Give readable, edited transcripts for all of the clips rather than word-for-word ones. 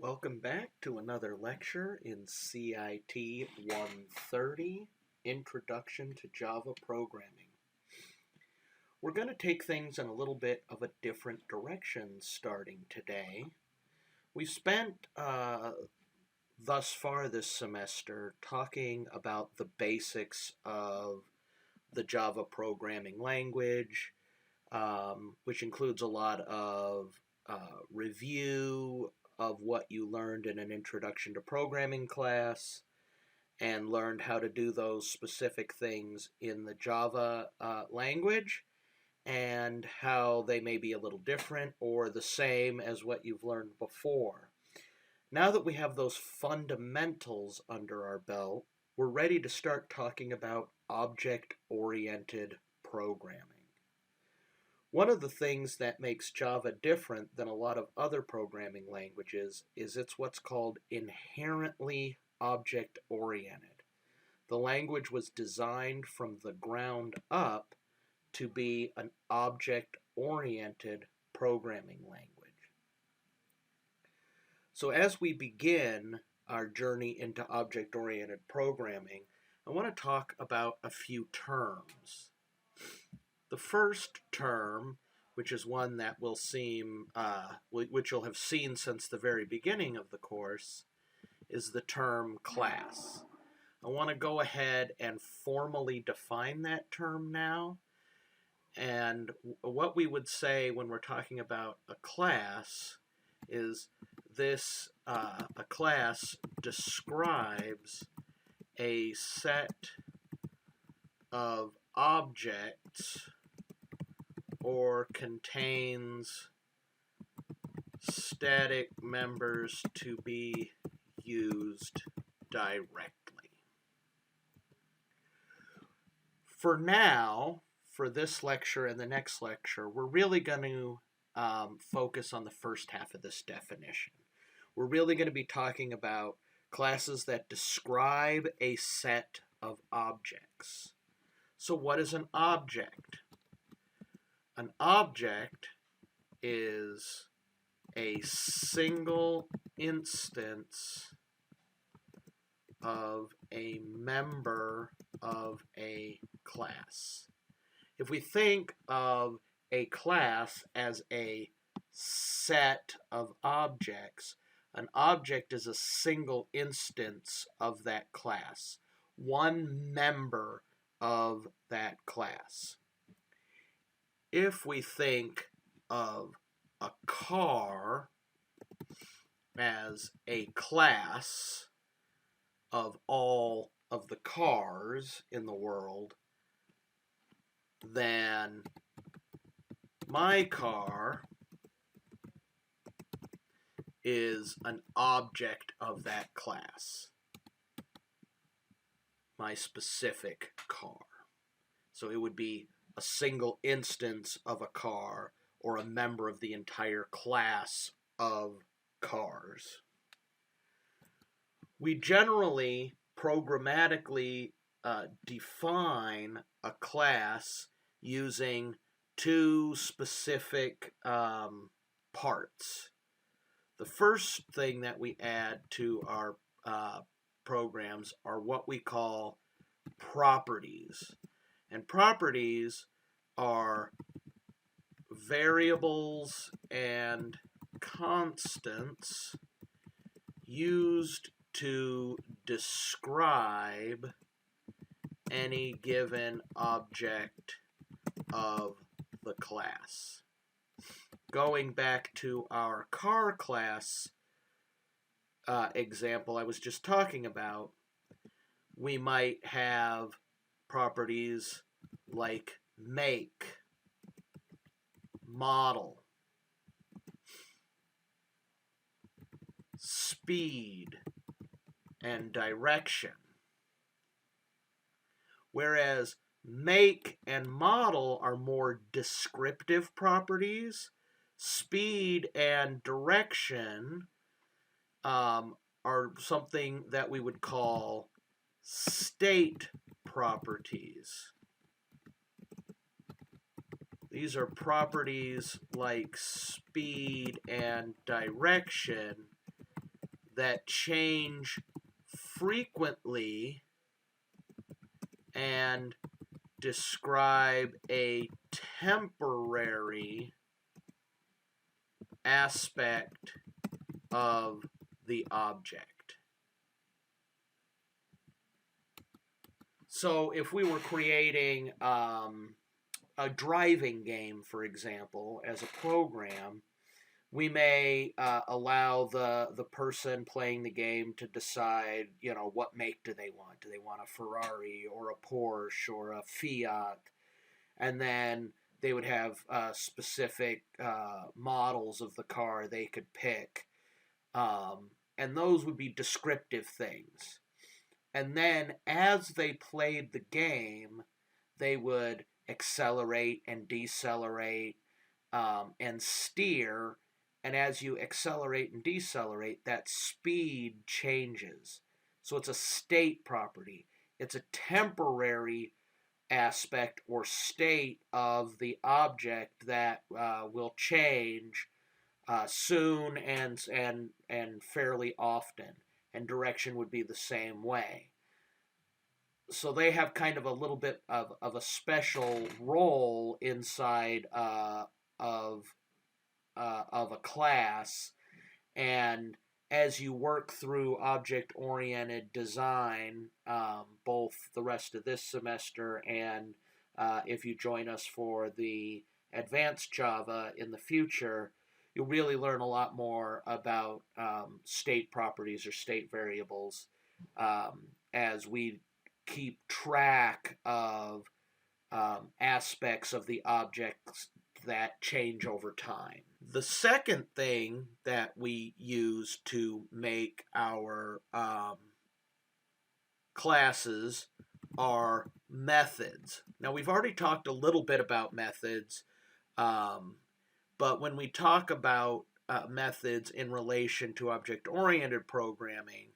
Welcome back to another lecture in CIT 130, Introduction to Java Programming. We're going to take things in a little bit of a different direction starting today. We spent thus far this semester talking about the basics of the Java programming language, which includes a lot of review of what you learned in an introduction to programming class and learned how to do those specific things in the Java language and how they may be a little different or the same as what you've learned before. Now that we have those fundamentals under our belt, we're ready to start talking about object-oriented programming. One of the things that makes Java different than a lot of other programming languages is it's what's called inherently object-oriented. The language was designed from the ground up to be an object-oriented programming language. So as we begin our journey into object-oriented programming, I want to talk about a few terms. The first term, which is one that will seem, which you'll have seen since the very beginning of the course, is the term class. I want to go ahead and formally define that term now. And what we would say when we're talking about a class is this, a class describes a set of objects or contains static members to be used directly. For now, for this lecture and the next lecture, we're really going to focus on the first half of this definition. We're really going to be talking about classes that describe a set of objects. So what is an object? An object is a single instance of a member of a class. If we think of a class as a set of objects, an object is a single instance of that class, one member of that class. If we think of a car as a class of all of the cars in the world, then my car is an object of that class, my specific car. So it would be a single instance of a car or a member of the entire class of cars. We generally programmatically define a class using two specific parts. The first thing that we add to our programs are what we call properties. And properties are variables and constants used to describe any given object of the class. Going back to our car class example I was just talking about, we might have properties like make, model, speed, and direction. Whereas make and model are more descriptive properties, speed and direction are something that we would call state properties. These are properties like speed and direction that change frequently and describe a temporary aspect of the object. So if we were creating a driving game, for example, as a program, we may allow the person playing the game to decide, what make do they want? Do they want a Ferrari or a Porsche or a Fiat? And then they would have specific models of the car they could pick. And those would be descriptive things. And then as they played the game, they would accelerate and decelerate and steer. And as you accelerate and decelerate, that speed changes. So it's a state property. It's a temporary aspect or state of the object that will change soon and fairly often. And direction would be the same way. So they have kind of a little bit of a special role inside of a class, and as you work through object-oriented design, both the rest of this semester and if you join us for the advanced Java in the future, you'll really learn a lot more about state properties or state variables as we keep track of aspects of the objects that change over time. The second thing that we use to make our classes are methods. Now, we've already talked a little bit about methods, but when we talk about methods in relation to object-oriented programming,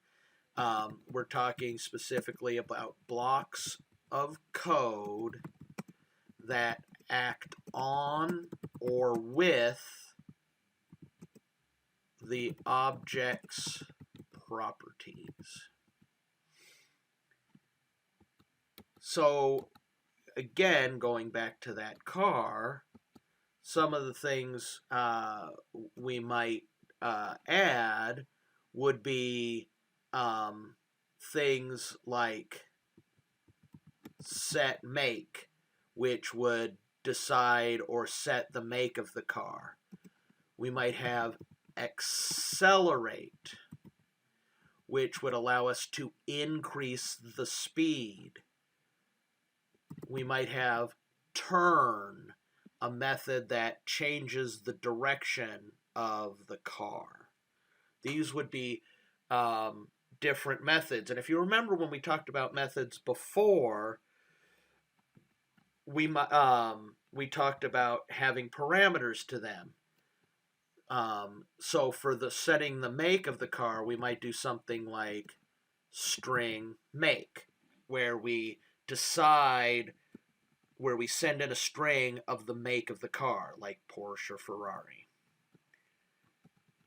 we're talking specifically about blocks of code that act on or with the object's properties. So again, going back to that car, some of the things we might add would be things like set make, which would decide or set the make of the car. We might have accelerate, which would allow us to increase the speed. We might have turn, a method that changes the direction of the car. These would be different methods. And if you remember when we talked about methods before, we talked about having parameters to them. So for the setting the make of the car, we might do something like string make, where we decide, where we send in a string of the make of the car, like Porsche or Ferrari.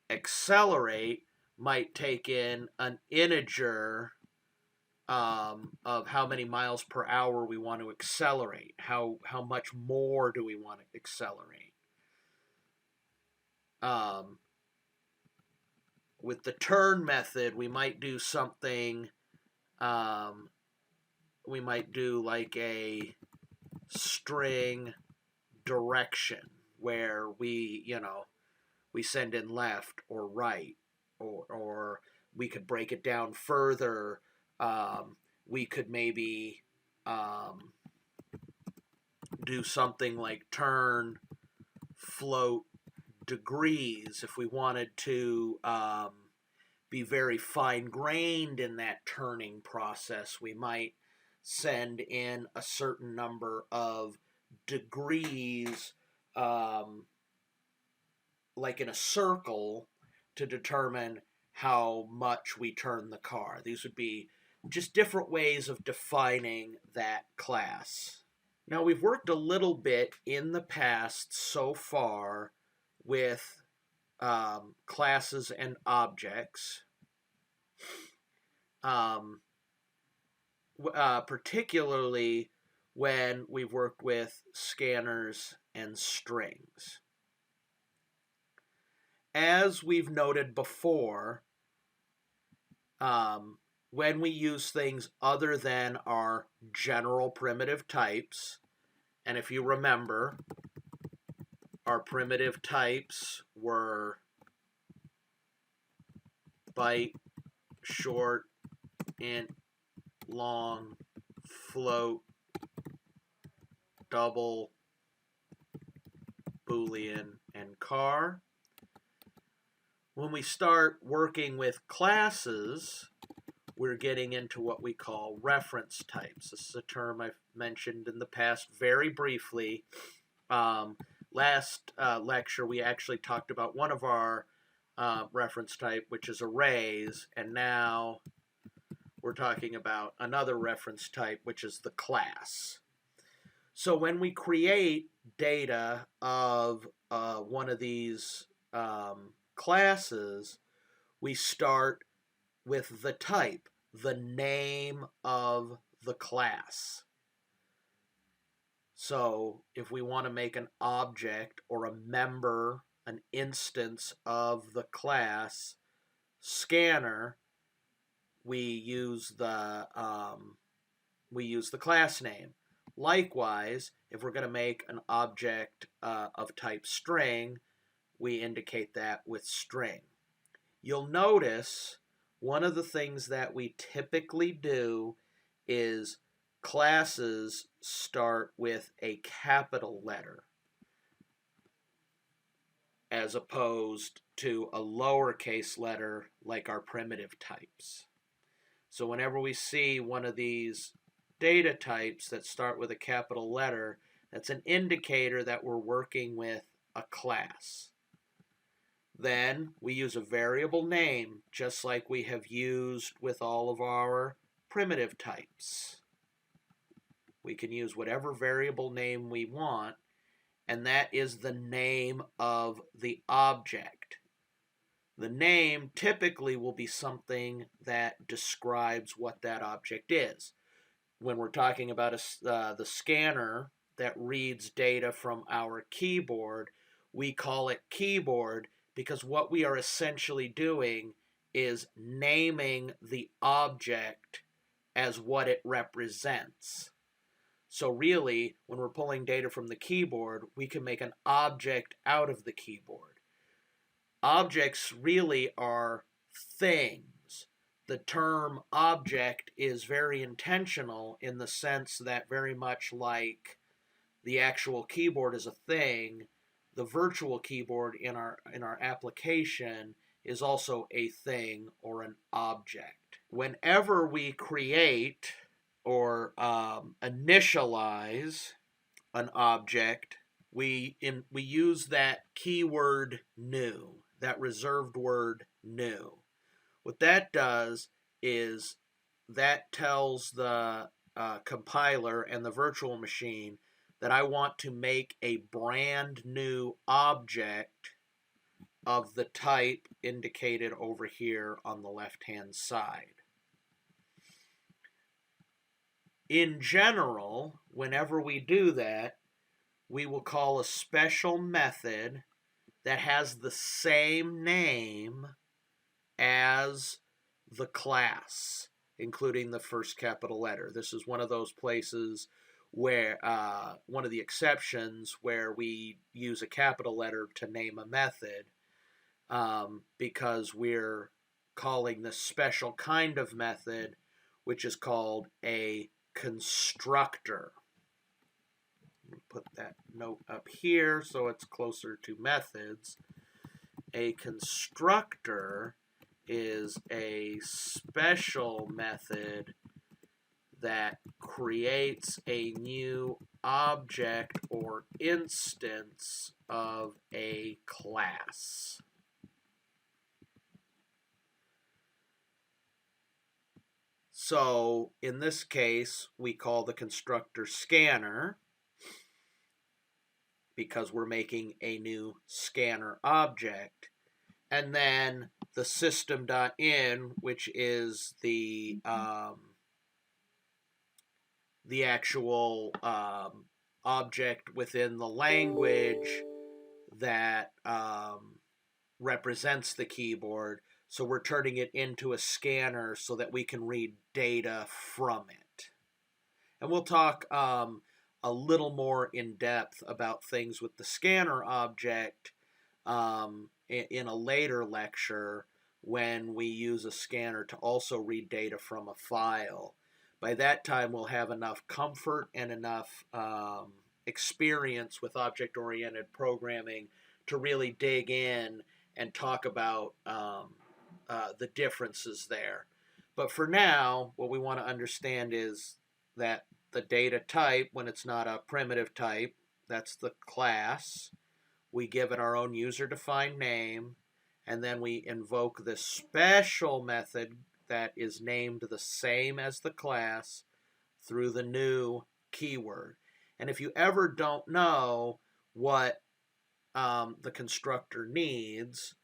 Accelerate might take in an integer of how many miles per hour we want to accelerate. How much more do we want to accelerate? With the turn method, we might do something, we might do like a string direction, where we send in left or right, or we could break it down further. We could maybe do something like turn float degrees if we wanted to be very fine-grained in that turning process. We might send in a certain number of degrees, like in a circle, to determine how much we turn the car. These would be just different ways of defining that class. Now, we've worked a little bit in the past so far with classes and objects. particularly when we've worked with scanners and strings. As we've noted before, when we use things other than our general primitive types, and if you remember, our primitive types were byte, short, int, long, float, double, Boolean, and char. When we start working with classes, we're getting into what we call reference types. This is a term I've mentioned in the past very briefly. Last lecture, we actually talked about one of our reference type, which is arrays, and now we're talking about another reference type, which is the class. So when we create data of one of these classes, we start with the type, the name of the class. So if we want to make an object or a member, an instance of the class scanner, we use the class name. Likewise, if we're going to make an object of type string, we indicate that with string. You'll notice one of the things that we typically do is classes start with a capital letter as opposed to a lowercase letter like our primitive types. So whenever we see one of these data types that start with a capital letter, that's an indicator that we're working with a class. Then we use a variable name, just like we have used with all of our primitive types. We can use whatever variable name we want, and that is the name of the object. The name typically will be something that describes what that object is. When we're talking about the scanner that reads data from our keyboard, we call it keyboard because what we are essentially doing is naming the object as what it represents. So really, when we're pulling data from the keyboard, we can make an object out of the keyboard. Objects really are things. The term object is very intentional in the sense that very much like the actual keyboard is a thing, the virtual keyboard in our application is also a thing or an object. Whenever we create or initialize an object, we use that keyword new, that reserved word new. What that does is that tells the compiler and the virtual machine that I want to make a brand new object of the type indicated over here on the left-hand side. In general, whenever we do that, we will call a special method that has the same name as the class, including the first capital letter. This is one of those places where, one of the exceptions where we use a capital letter to name a method because we're calling this special kind of method, which is called a constructor. Put that note up here so it's closer to methods. A constructor is a special method that creates a new object or instance of a class. So in this case, we call the constructor scanner because we're making a new scanner object. and then the system.in, which is the actual object within the language that represents the keyboard. So we're turning it into a scanner so that we can read data from it. And we'll talk a little more in depth about things with the scanner object in a later lecture when we use a scanner to also read data from a file. By that time, we'll have enough comfort and enough experience with object-oriented programming to really dig in and talk about the differences there. But for now, what we want to understand is that the data type, when it's not a primitive type, that's the class. We give it our own user-defined name, and then we invoke this special method that is named the same as the class through the new keyword. And if you ever don't know what the constructor needs,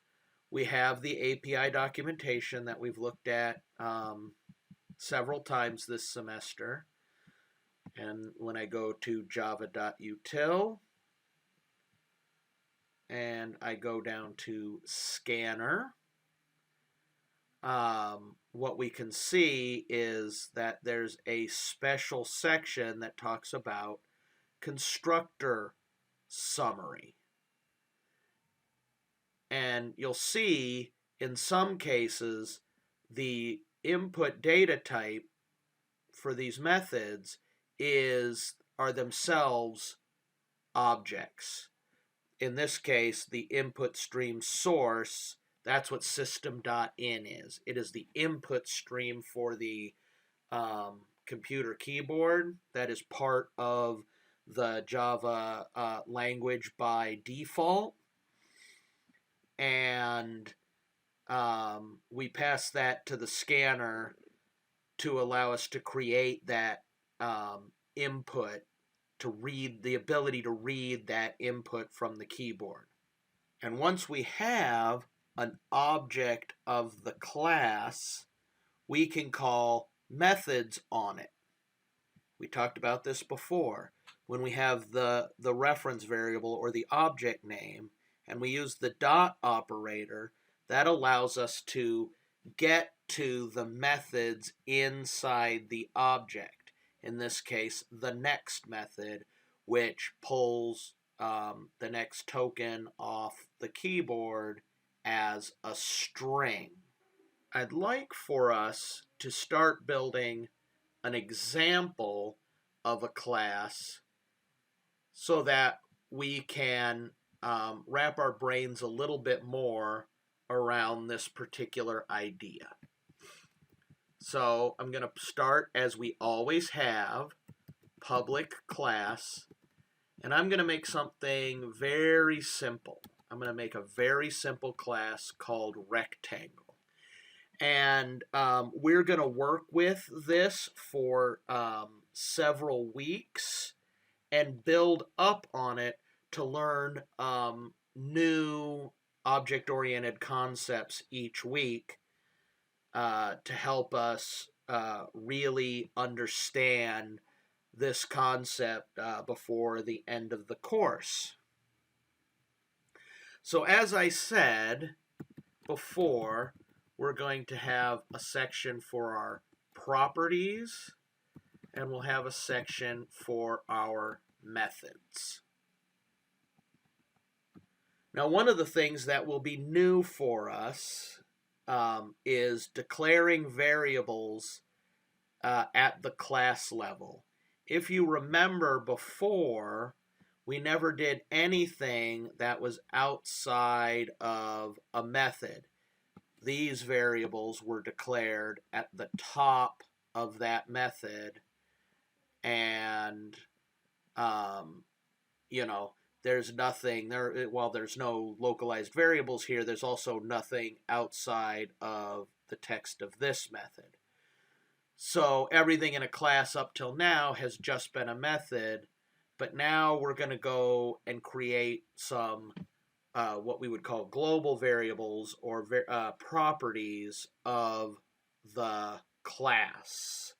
we have the API documentation that we've looked at several times this semester. And when I go to java.util and I go down to scanner, what we can see is that there's a special section that talks about constructor summary. And you'll see in some cases the input data type for these methods are themselves objects. In this case, the input stream source, that's what system.in is. It is the input stream for the computer keyboard that is part of the Java language by default. And we pass that to the scanner to allow us to create that input, to read the ability to read that input from the keyboard. And once we have an object of the class, we can call methods on it. We talked about this before. When we have the reference variable or the object name, and we use the dot operator, that allows us to get to the methods inside the object. In this case, the next method, which pulls the next token off the keyboard as a string. I'd like for us to start building an example of a class so that we can wrap our brains a little bit more around this particular idea. So I'm going to start, as we always have, public class, and I'm going to make something very simple. I'm going to make a very simple class called rectangle. And we're going to work with this for several weeks and build up on it to learn new object-oriented concepts each week to help us really understand this concept before the end of the course. So as I said before, we're going to have a section for our properties, and we'll have a section for our methods. Now, one of the things that will be new for us is declaring variables at the class level. If you remember before, we never did anything that was outside of a method. These variables were declared at the top of that method, and there's nothing there. While there's no localized variables here, there's also nothing outside of the text of this method. So everything in a class up till now has just been a method, but now we're going to go and create some what we would call global variables or properties of the class.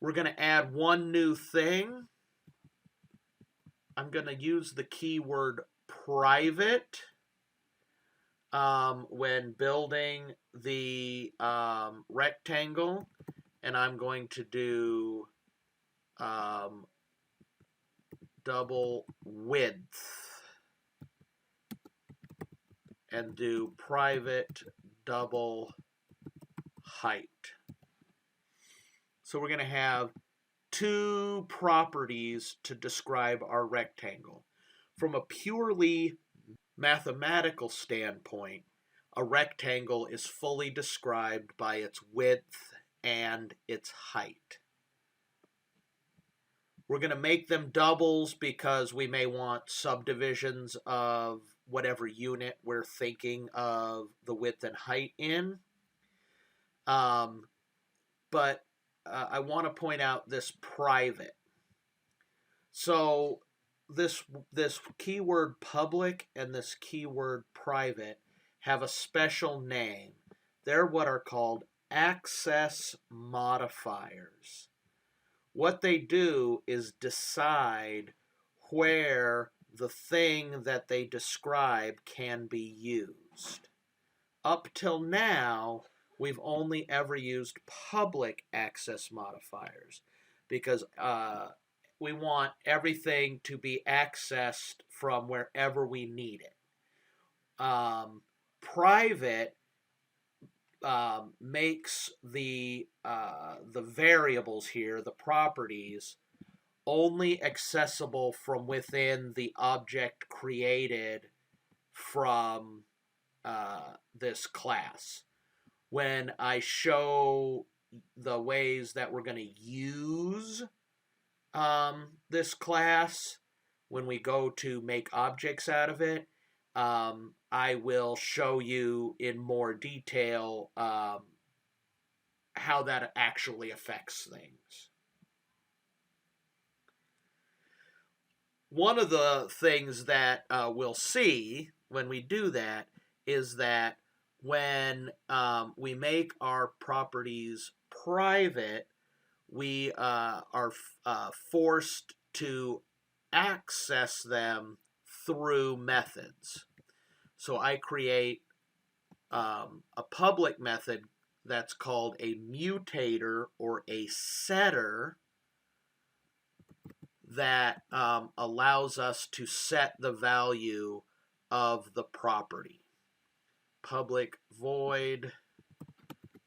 We're going to add one new thing. I'm going to use the keyword private when building the rectangle, and I'm going to do double width and do private double height. So we're going to have two properties to describe our rectangle. From a purely mathematical standpoint, a rectangle is fully described by its width and its height. We're going to make them doubles because we may want subdivisions of whatever unit we're thinking of the width and height in. But I want to point out this private. So this keyword public and this keyword private have a special name. They're what are called access modifiers. What they do is decide where the thing that they describe can be used. Up till now, we've only ever used public access modifiers because we want everything to be accessed from wherever we need it. Private makes the variables here, the properties, only accessible from within the object created from this class. When I show the ways that we're going to use this class, when we go to make objects out of it, I will show you in more detail how that actually affects things. One of the things that we'll see when we do that is that when we make our properties private, we are forced to access them through methods. So I create a public method that's called a mutator or a setter that allows us to set the value of the property. Public void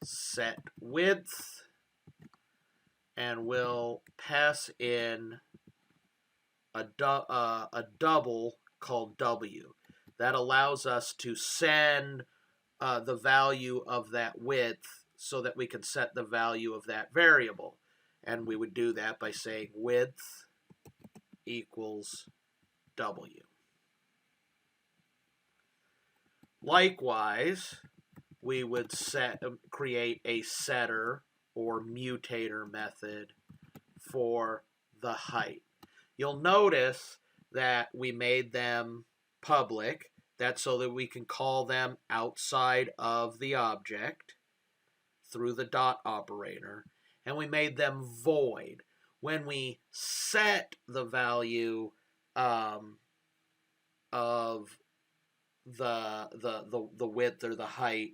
set width, and we'll pass in a double called W. That allows us to send the value of that width so that we can set the value of that variable. And we would do that by saying width equals W. Likewise, we would create a setter or mutator method for the height. You'll notice that we made them public. That's so that we can call them outside of the object through the dot operator. And we made them void. When we set the value of the width or the height,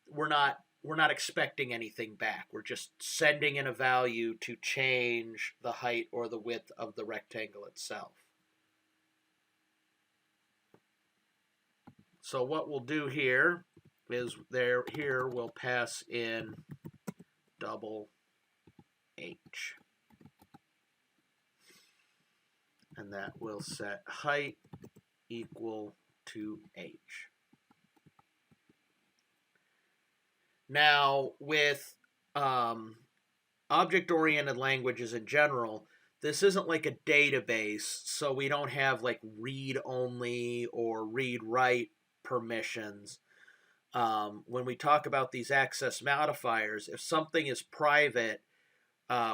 we're not expecting anything back. We're just sending in a value to change the height or the width of the rectangle itself. So what we'll do here is here we'll pass in double H. And that will set height equal to H. Now, with object-oriented languages in general, this isn't like a database, so we don't have like read-only or read-write permissions. When we talk about these access modifiers, if something is private,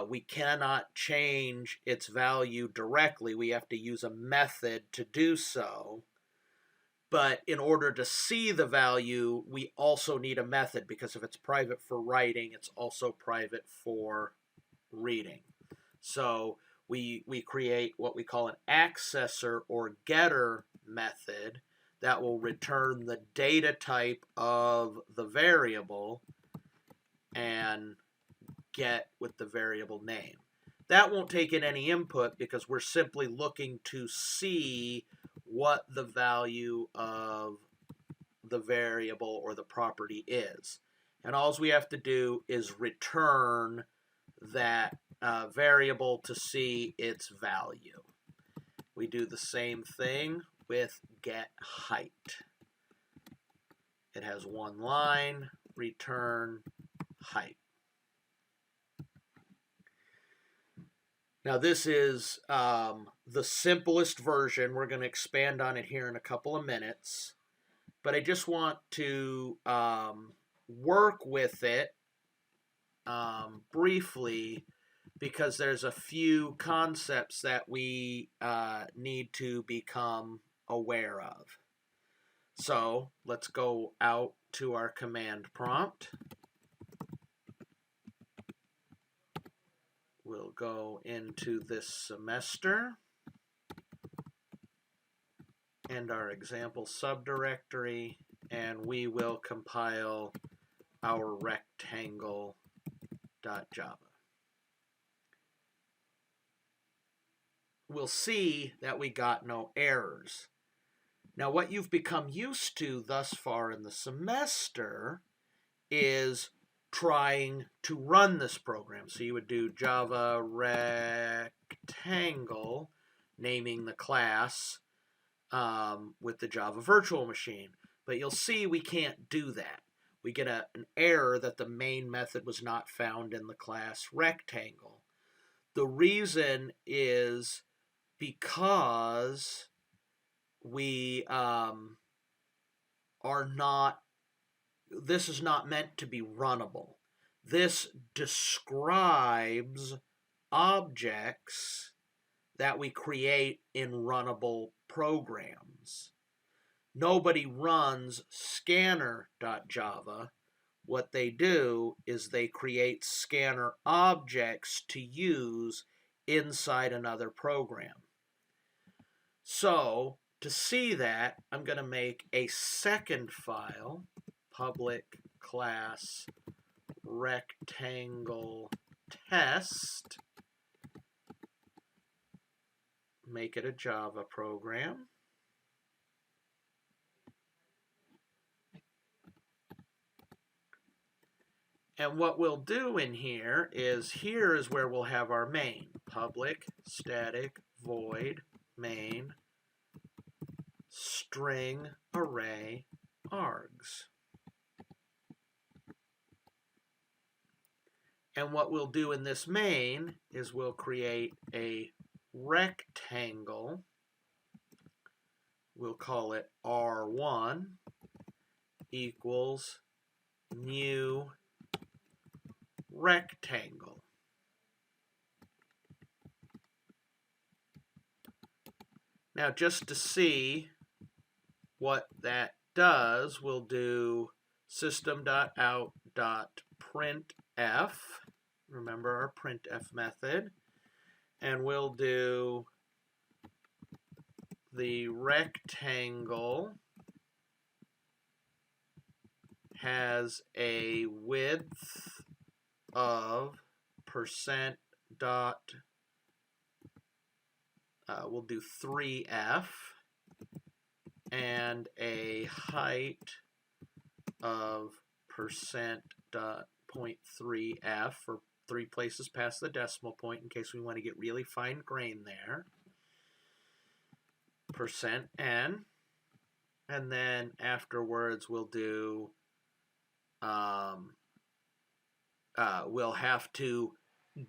we cannot change its value directly. We have to use a method to do so. But in order to see the value, we also need a method, because if it's private for writing, it's also private for reading. So we create what we call an accessor or getter method that will return the data type of the variable and get with the variable name. That won't take in any input because we're simply looking to see what the value of the variable or the property is. And all we have to do is return that variable to see its value. We do the same thing with get height. It has one line, return height. Now this is the simplest version. We're going to expand on it here in a couple of minutes. But I just want to work with it briefly, because there's a few concepts that we need to become aware of. So let's go out to our command prompt. We'll go into this semester and our example subdirectory, and we will compile our rectangle.java. We'll see that we got no errors. Now, what you've become used to thus far in the semester is trying to run this program. So you would do Java rectangle, naming the class with the Java virtual machine. But you'll see we can't do that. We get an error that the main method was not found in the class rectangle. The reason is because we are not, this is not meant to be runnable. This describes objects that we create in runnable programs. Nobody runs scanner.java. What they do is they create scanner objects to use inside another program. So to see that, I'm going to make a second file, public class rectangle test, make it a Java program. And what we'll do in here is where we'll have our main, public static void main string array args. And what we'll do in this main is we'll create a rectangle. We'll call it R1 equals new rectangle. Now, just to see what that does, we'll do system.out.printf. Remember our printf method. And we'll do the rectangle has a width of percent dot, we'll do 3f, and a height of percent dot 0.3f, or 3 places past the decimal point in case we want to get really fine grain there, percent n, and then afterwards we'll do we'll have to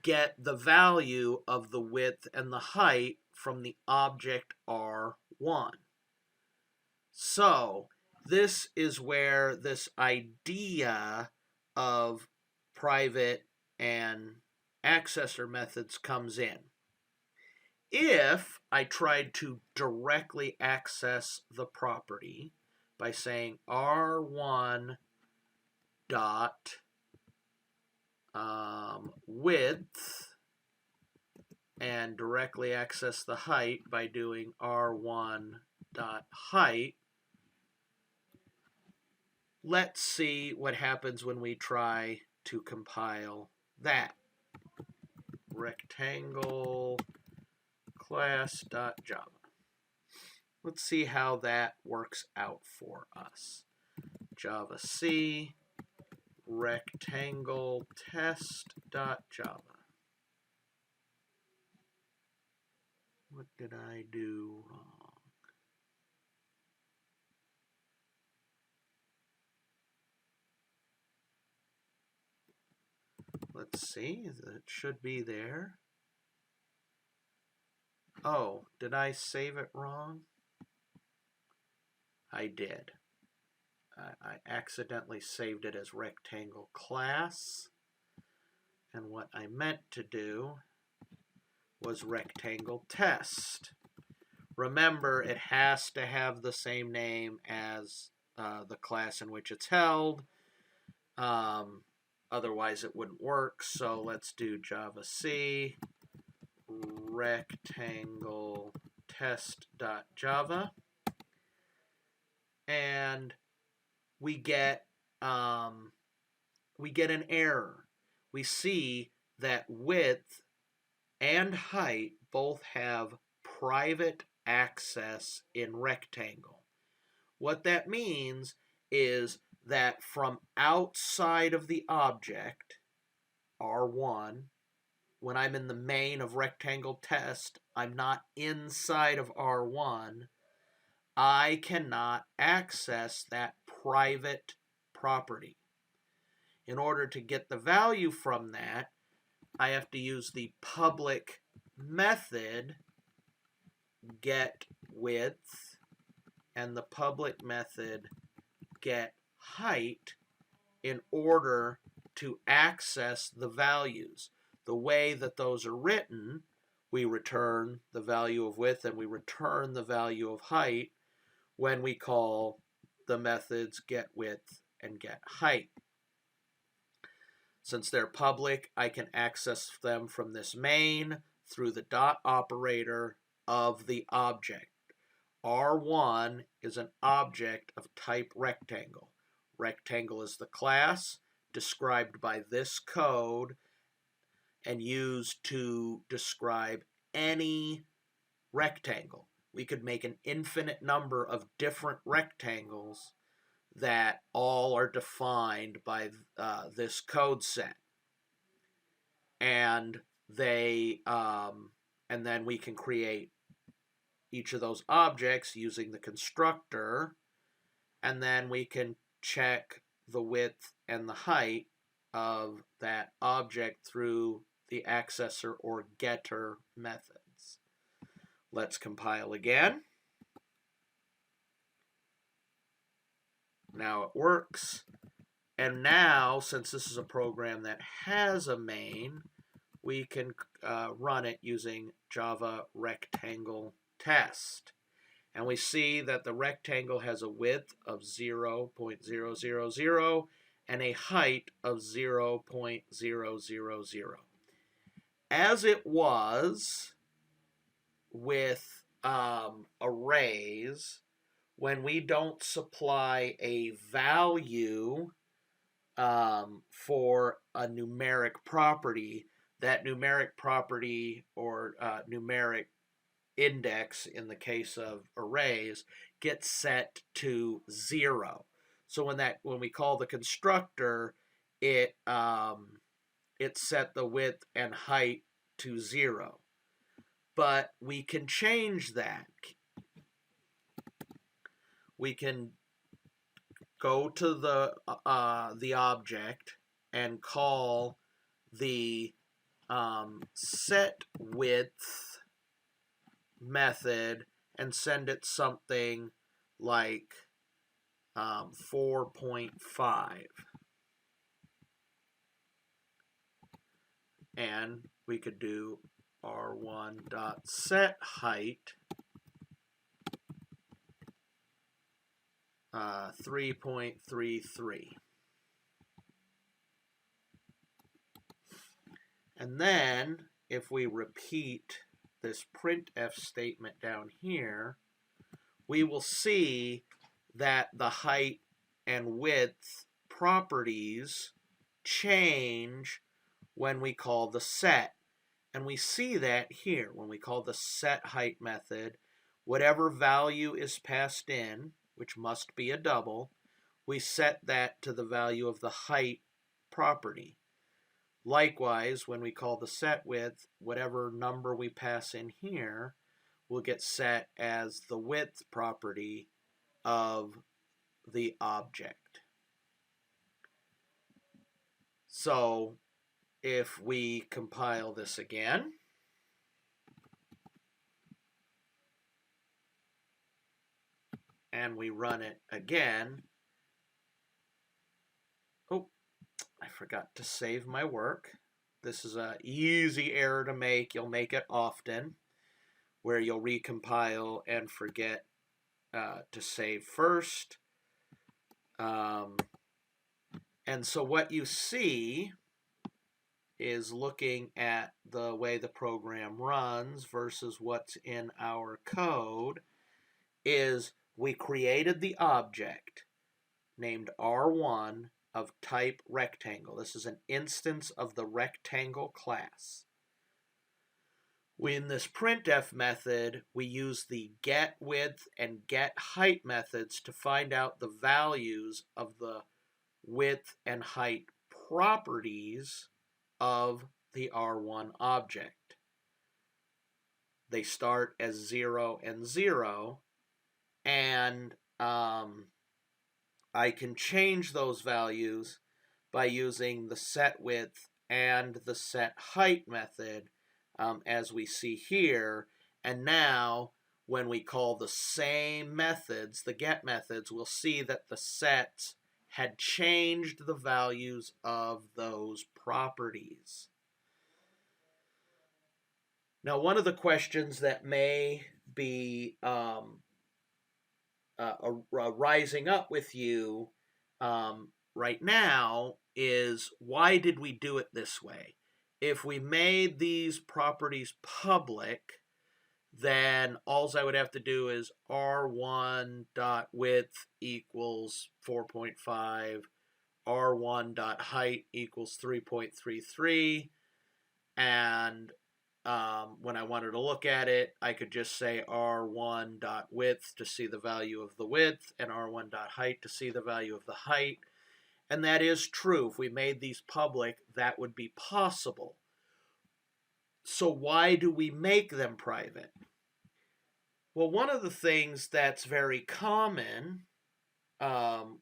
get the value of the width and the height from the object R1. So this is where this idea of private and accessor methods comes in. If I tried to directly access the property by saying R1 dot width and directly access the height by doing R1 dot height, let's see what happens when we try to compile that. Rectangle class.java. Let's see how that works out for us. Java C rectangle test.java. What did I do wrong? Let's see, it should be there. Oh, did I save it wrong? I did. I accidentally saved it as rectangle class. And what I meant to do was rectangle test. Remember, it has to have the same name as the class in which it's held. Otherwise, it wouldn't work. So let's do Java C rectangle test.java. And we get an error. We see that width and height both have private access in rectangle. What that means is that from outside of the object, R1, when I'm in the main of rectangle test, I'm not inside of R1, I cannot access that private property. In order to get the value from that, I have to use the public method getWidth and the public method getHeight in order to access the values. The way that those are written, we return the value of width and we return the value of height when we call the methods getWidth and getHeight. Since they're public, I can access them from this main through the dot operator of the object. R1 is an object of type rectangle. Rectangle is the class described by this code and used to describe any rectangle. We could make an infinite number of different rectangles that all are defined by this code set, and and then we can create each of those objects using the constructor, and then we can check the width and the height of that object through the accessor or getter methods. Let's compile again. Now it works. And now, since this is a program that has a main, we can run it using Java rectangle test. And we see that the rectangle has a width of 0.000 and a height of 0.000. As it was with arrays, when we don't supply a value for a numeric property, that numeric property or numeric index in the case of arrays gets set to 0. So when we call the constructor, it set the width and height to 0. But we can change that. We can go to the object and call the set width method and send it something like 4.5. And we could do R1 dot set height 3.33. And then if we repeat this printf statement down here, we will see that the height and width properties change when we call the set. And we see that here when we call the set height method. Whatever value is passed in, which must be a double, we set that to the value of the height property. Likewise, when we call the set width, whatever number we pass in here will get set as the width property of the object. So if we compile this again, and we run it again, oh, I forgot to save my work. This is an easy error to make. You'll make it often, where you'll recompile and forget to save first. And so what you see is, looking at the way the program runs versus what's in our code, is we created the object named R1 of type rectangle. This is an instance of the rectangle class. In this printf method, we use the get width and get height methods to find out the values of the width and height properties of the R1 object. They start as 0 and 0, and I can change those values by using the set width and the set height method, as we see here. And now when we call the same methods, the get methods, we'll see that the sets had changed the values of those properties. Now, one of the questions that may be rising up with you right now is, why did we do it this way? If we made these properties public, then all I would have to do is R1.width equals 4.5, R1.height equals 3.33, and when I wanted to look at it, I could just say R1.width to see the value of the width and R1.height to see the value of the height. And that is true. If we made these public, that would be possible. So why do we make them private? Well, one of the things that's very common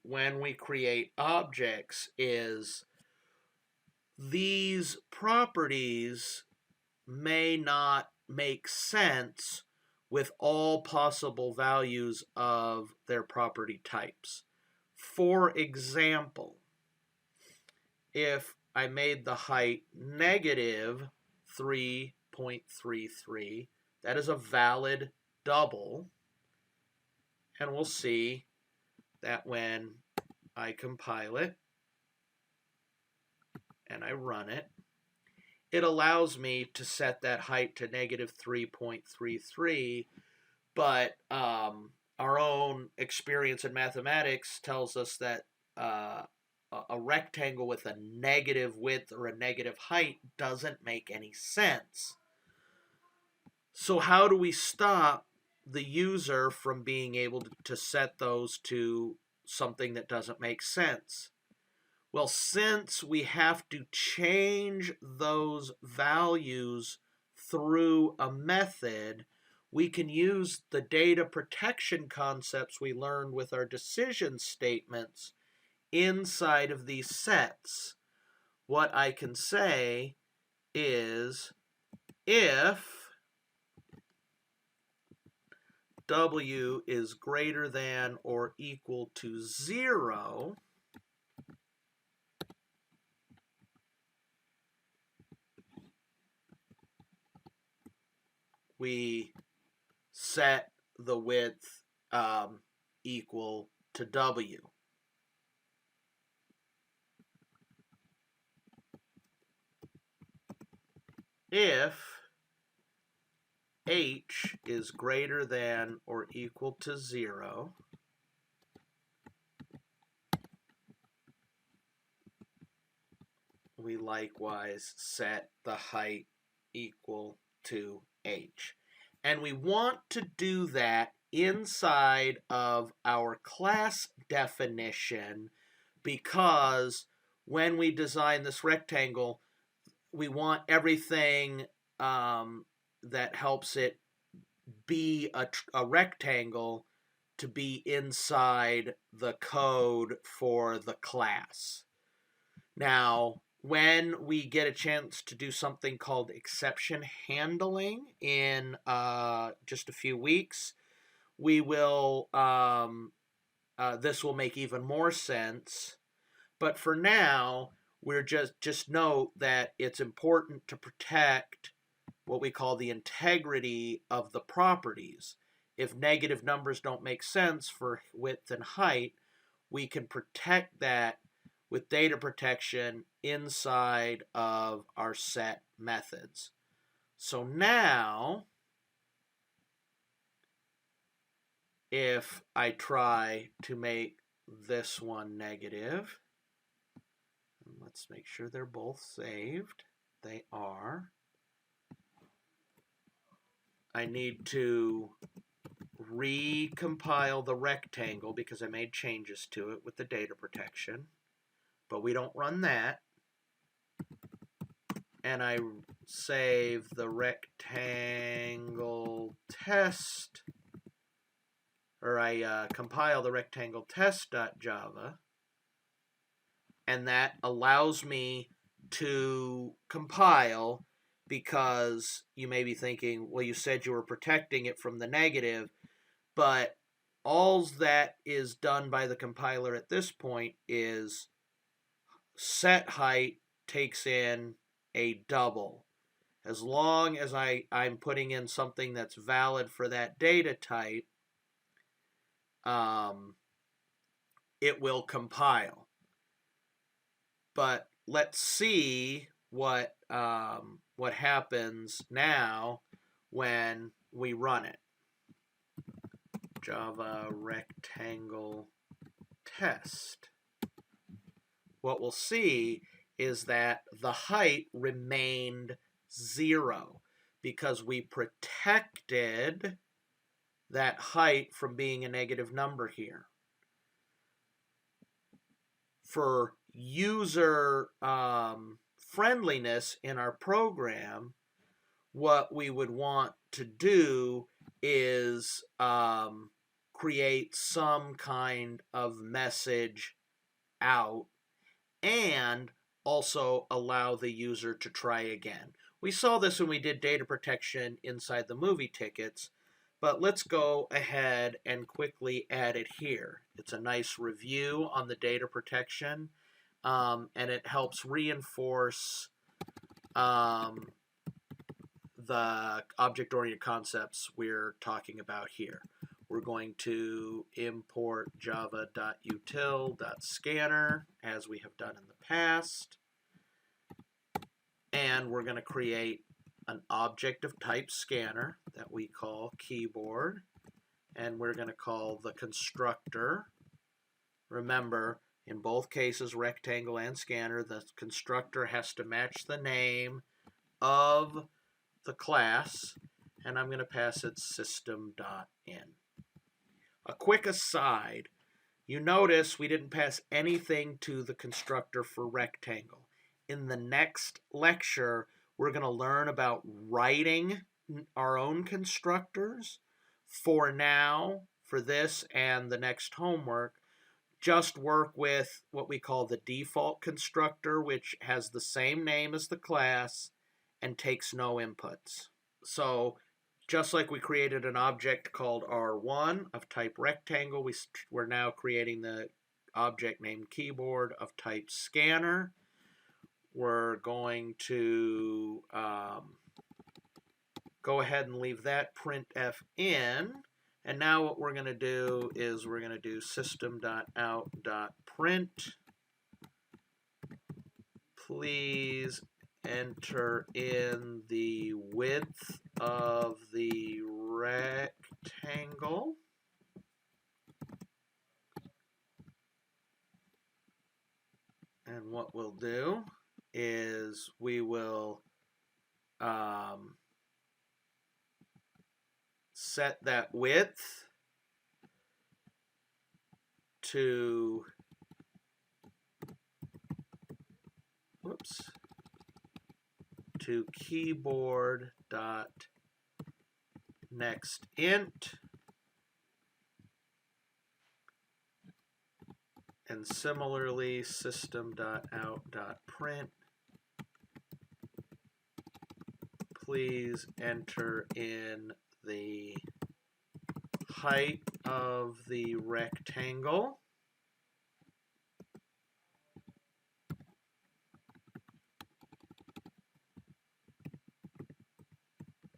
when we create objects is these properties may not make sense with all possible values of their property types. For example, if I made the height negative 3.33, that is a valid double, and we'll see that when I compile it and I run it, it allows me to set that height to negative 3.33, but our own experience in mathematics tells us that a rectangle with a negative width or a negative height doesn't make any sense. So how do we stop the user from being able to set those to something that doesn't make sense? Well, since we have to change those values through a method, we can use the data protection concepts we learned with our decision statements inside of these sets. What I can say is, if W is greater than or equal to 0, we set the width equal to W. If H is greater than or equal to 0, we likewise set the height equal to H. And we want to do that inside of our class definition, because when we design this rectangle, we want everything that helps it be a rectangle to be inside the code for the class. Now, when we get a chance to do something called exception handling in just a few weeks, we will, this will make even more sense. But for now, we're just note that it's important to protect what we call the integrity of the properties. If negative numbers don't make sense for width and height, we can protect that with data protection inside of our set methods. So now, if I try to make this one negative, let's make sure they're both saved. They are. I need to recompile the rectangle because I made changes to it with the data protection. But we don't run that. And I save the rectangle test, or I compile the rectangle test.java. And that allows me to compile, because you may be thinking, well, you said you were protecting it from the negative, but all that is done by the compiler at this point is set height takes in a double. As long as I'm putting in something that's valid for that data type, it will compile. But let's see what happens now when we run it. Java rectangle test. What we'll see is that the height remained 0 because we protected that height from being a negative number here. For user friendliness in our program, what we would want to do is create some kind of message out and also allow the user to try again. We saw this when we did data protection inside the movie tickets, but let's go ahead and quickly add it here. It's a nice review on the data protection, and it helps reinforce the object-oriented concepts we're talking about here. We're going to import java.util.scanner as we have done in the past. And we're going to create an object of type scanner that we call keyboard. And we're going to call the constructor. Remember, in both cases, rectangle and scanner, the constructor has to match the name of the class. And I'm going to pass it system.in. A quick aside, you notice we didn't pass anything to the constructor for rectangle. In the next lecture, we're going to learn about writing our own constructors. For now, for this and the next homework, just work with what we call the default constructor, which has the same name as the class and takes no inputs. So just like we created an object called R1 of type rectangle, we're now creating the object named keyboard of type scanner. We're going to go ahead and leave that printf in. And now what we're going to do is we're going to do system.out.print. Please enter in the width of the rectangle. And what we'll do is we will set that width to keyboard dot next int, and similarly system.out.print. Please enter in the height of the rectangle.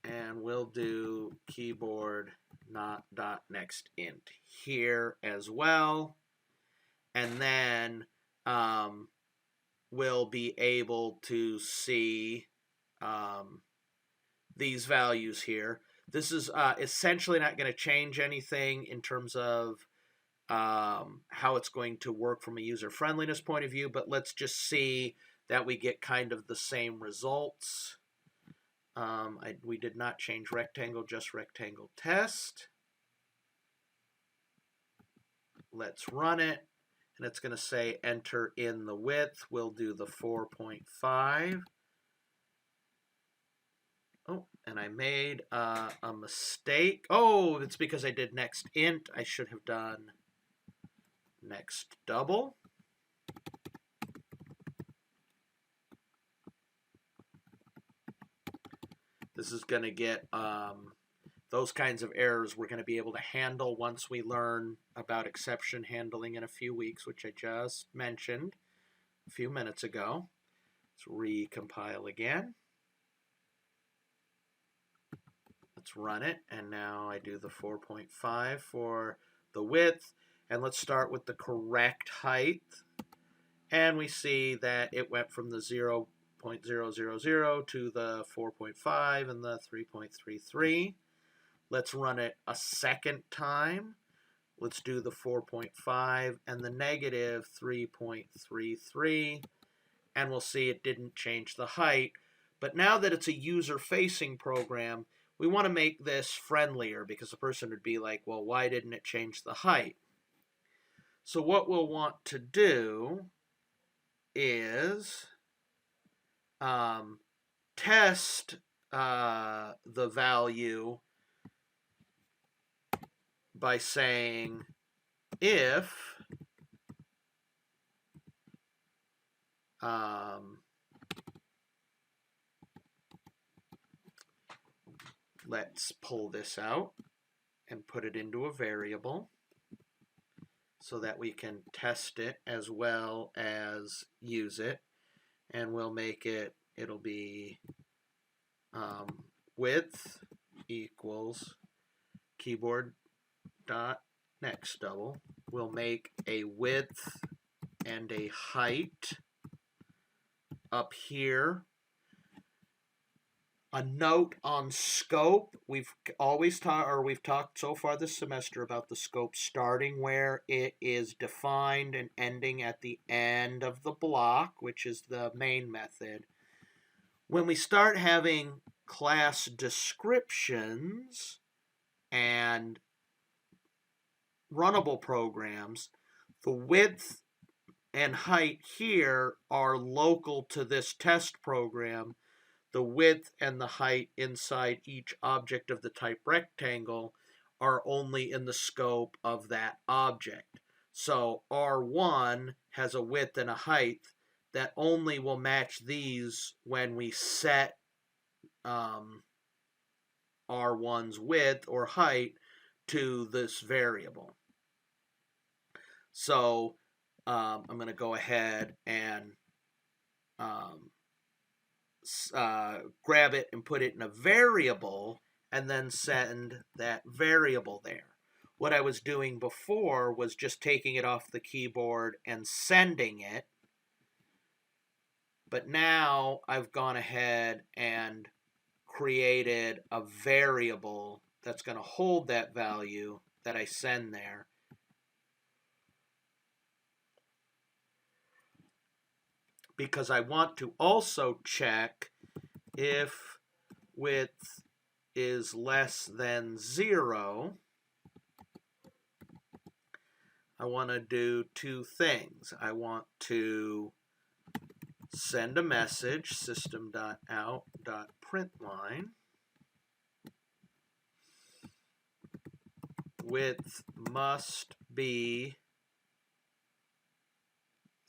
And we'll do keyboard not dot next int here as well. And then we'll be able to see these values here. This is essentially not going to change anything in terms of how it's going to work from a user friendliness point of view, but let's just see that we get kind of the same results. We did not change rectangle, just rectangle test. Let's run it, and it's going to say enter in the width. We'll do the 4.5. Oh, and I made a mistake. Oh, it's because I did next int. I should have done next double. This is going to get those kinds of errors we're going to be able to handle once we learn about exception handling in a few weeks, which I just mentioned a few minutes ago. Let's recompile again. Let's run it, and now I do the 4.5 for the width, and let's start with the correct height, and we see that it went from the 0.000 to the 4.5 and the 3.33. Let's run it a second time. Let's do the 4.5 and the negative 3.33, and we'll see it didn't change the height. But now that it's a user-facing program, we want to make this friendlier, because the person would be like, well, why didn't it change the height? So what we'll want to do is test the value by saying if let's pull this out and put it into a variable so that we can test it as well as use it. And we'll make it, it'll be width equals keyboard dot next double. We'll make a width and a height up here. A note on scope. We've talked so far this semester about the scope starting where it is defined and ending at the end of the block, which is the main method. When we start having class descriptions and runnable programs, the width and height here are local to this test program. The width and the height inside each object of the type rectangle are only in the scope of that object. So R1 has a width and a height that only will match these when we set R1's width or height to this variable. So I'm going to go ahead and grab it and put it in a variable and then send that variable there. What I was doing before was just taking it off the keyboard and sending it. But now I've gone ahead and created a variable that's going to hold that value that I send there. Because I want to also check if width is less than 0. I want to do two things. I want to send a message, system.out.println. Width must be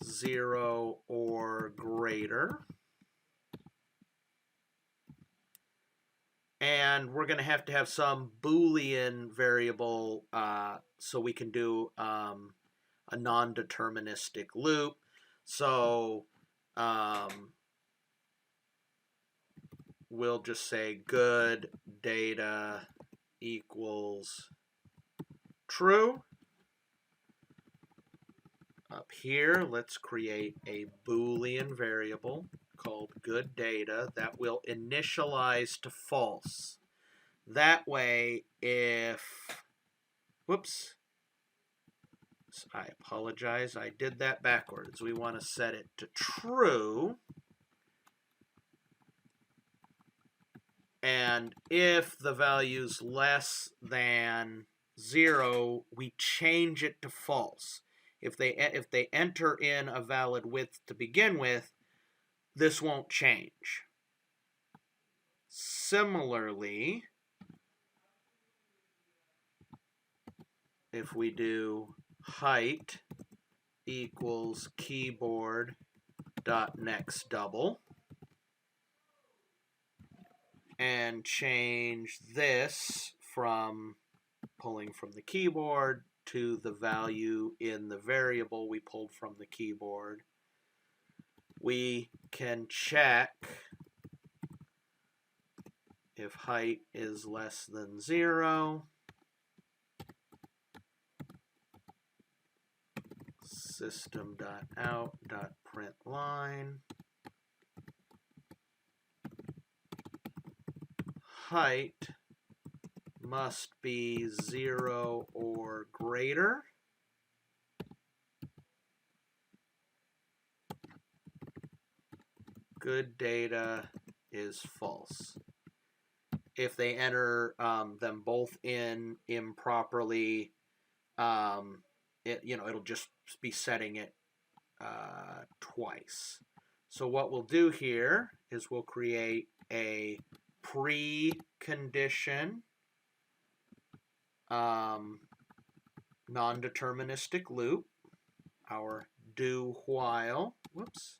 0 or greater. And we're going to have some Boolean variable so we can do a non-deterministic loop. So we'll just say good data equals true. Up here, let's create a Boolean variable called good data that will initialize to false. That way, if, whoops, I apologize, I did that backwards. We want to set it to true. And if the value's less than 0, we change it to false. If they enter in a valid width to begin with, this won't change. Similarly, if we do height equals keyboard dot next double and change this from pulling from the keyboard to the value in the variable we pulled from the keyboard, we can check if height is less than 0. System.out.println height must be 0 or greater. Good data is false. If they enter them both in improperly, it'll just be setting it twice. So what we'll do here is we'll create a precondition non-deterministic loop, our do while, whoops,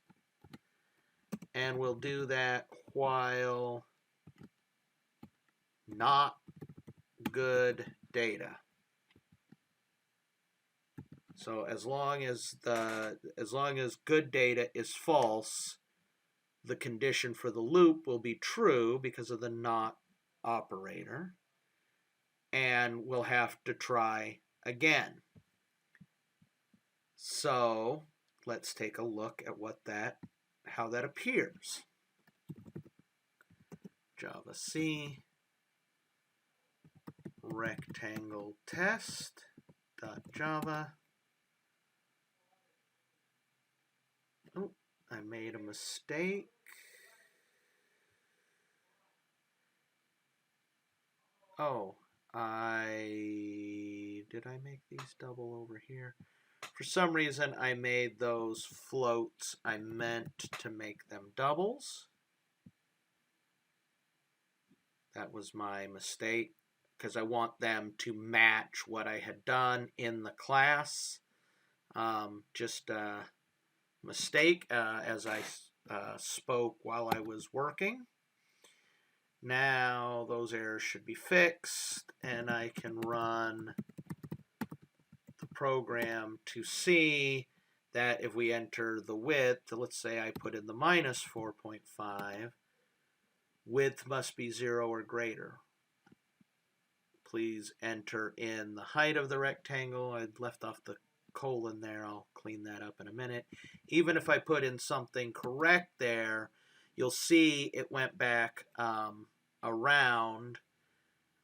and we'll do that while not good data. So as long as good data is false, the condition for the loop will be true because of the not operator, and we'll have to try again. So let's take a look at how that appears. Java C rectangle test.java. Oh, I made a mistake. Oh, did I make these double over here? For some reason, I made those floats. I meant to make them doubles. That was my mistake, because I want them to match what I had done in the class. Just a mistake as I spoke while I was working. Now those errors should be fixed, and I can run the program to see that if we enter the width, let's say I put in the minus 4.5, width must be 0 or greater. Please enter in the height of the rectangle. I left off the colon there. I'll clean that up in a minute. Even if I put in something correct there, you'll see it went back around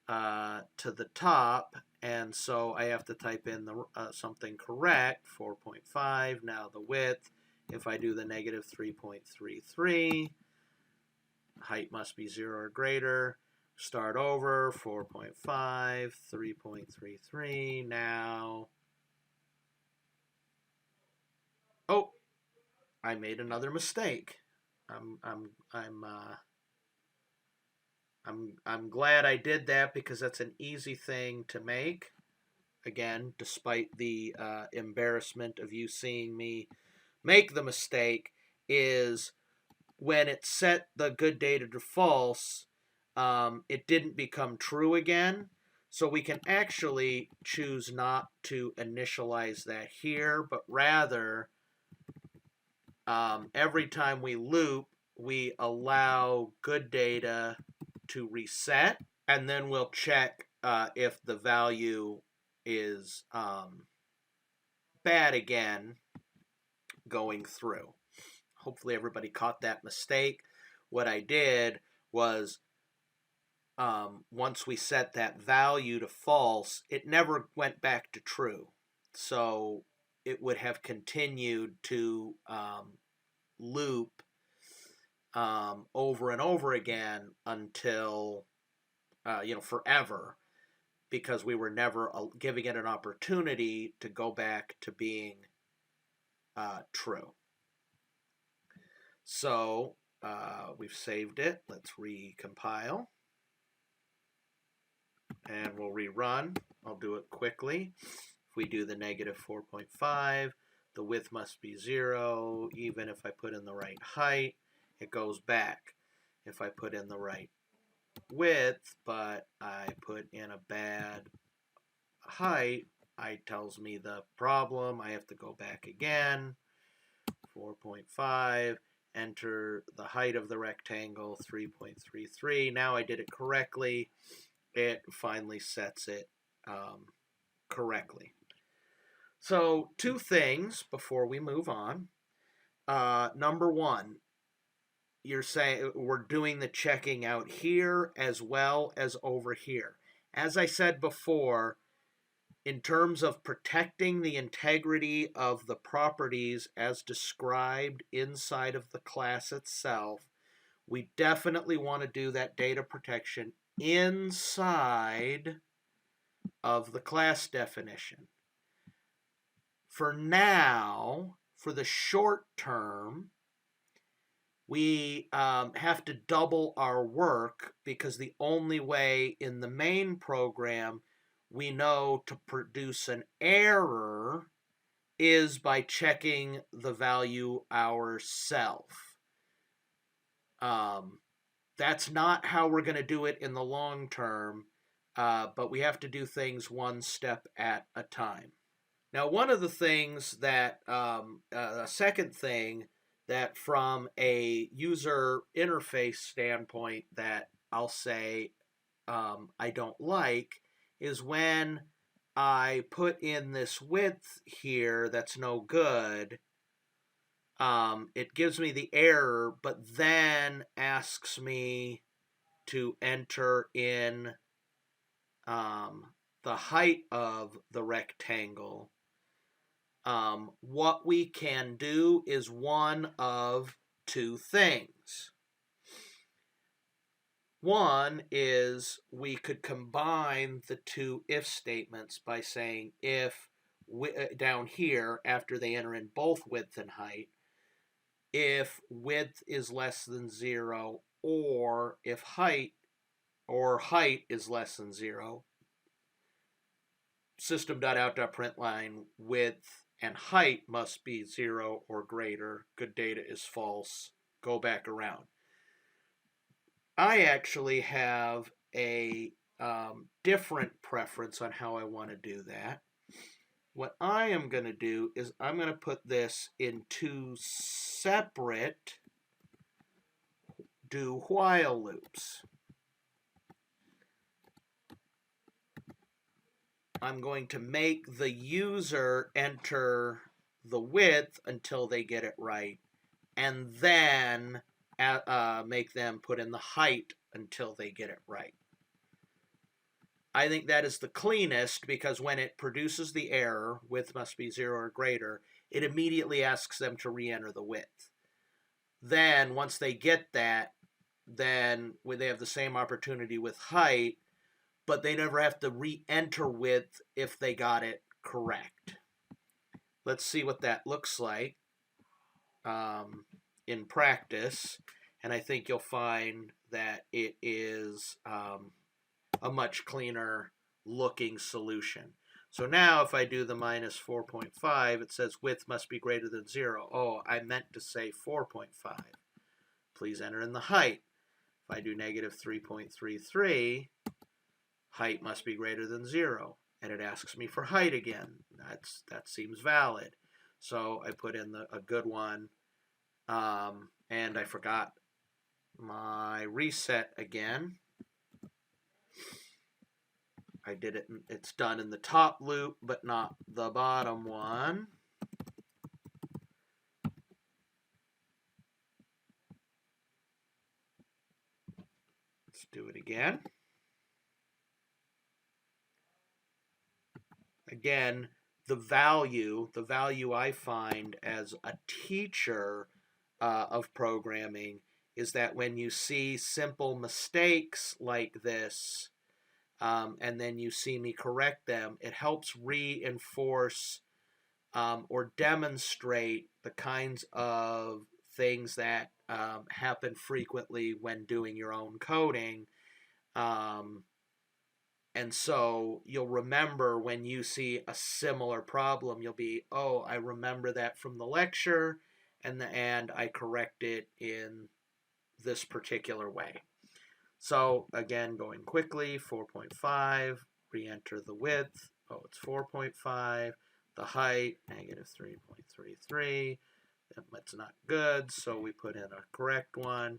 to the top, and so I have to type in the something correct, 4.5. Now the width, if I do the negative 3.33, height must be 0 or greater. Start over, 4.5, 3.33. Now, oh, I made another mistake. I'm glad I did that, because that's an easy thing to make. Again, despite the embarrassment of you seeing me make the mistake, is when it set the good data to false, it didn't become true again. So we can actually choose not to initialize that here, but rather every time we loop, we allow good data to reset, and then we'll check if the value is bad again going through. Hopefully everybody caught that mistake. What I did was, once we set that value to false, it never went back to true. So it would have continued to loop over and over again until, forever, because we were never giving it an opportunity to go back to being true. So we've saved it. Let's recompile. And we'll rerun. I'll do it quickly. If we do the negative 4.5, the width must be 0. Even if I put in the right height, it goes back. If I put in the right width, but I put in a bad height, it tells me the problem. I have to go back again. 4.5. Enter the height of the rectangle, 3.33. Now I did it correctly. It finally sets it correctly. So 2 things before we move on. Number 1, you're saying we're doing the checking out here as well as over here. As I said before, in terms of protecting the integrity of the properties as described inside of the class itself, we definitely want to do that data protection inside of the class definition. For now, for the short term, we have to double our work, because the only way in the main program we know to produce an error is by checking the value ourselves. That's not how we're going to do it in the long term, but we have to do things one step at a time. Now, one of the things that, a second thing that from a user interface standpoint that I'll say I don't like, is when I put in this width here that's no good, it gives me the error, but then asks me to enter in the height of the rectangle. What we can do is one of 2 things. One is we could combine the 2 if statements by saying if, down here, after they enter in both width and height, if width is less than 0, or if height is less than 0, system.out.println width and height must be 0 or greater, good data is false, go back around. I actually have a different preference on how I want to do that. what I am going to do is I'm going to put this in two separate do while loops. I'm going to make the user enter the width until they get it right, and then make them put in the height until they get it right. I think that is the cleanest, because when it produces the error, width must be 0 or greater, it immediately asks them to re-enter the width. Then, once they get that, then they have the same opportunity with height, but they never have to re-enter width if they got it correct. Let's see what that looks like in practice, and I think you'll find that it is a much cleaner looking solution. So now if I do the minus 4.5, it says width must be greater than 0. Oh, I meant to say 4.5. Please enter in the height. If I do negative 3.33, height must be greater than 0. And it asks me for height again. That seems valid. So I put in a good one. And I forgot my reset again. I did it, it's done in the top loop, but not the bottom one. Let's do it again. Again, the value I find as a teacher of programming is that when you see simple mistakes like this, and then you see me correct them, it helps reinforce or demonstrate the kinds of things that happen frequently when doing your own coding. And so you'll remember when you see a similar problem, you'll be, oh, I remember that from the lecture, and I correct it in this particular way. So again, going quickly, 4.5, re-enter the width. Oh, it's 4.5. The height, negative 3.33. That's not good, so we put in a correct one.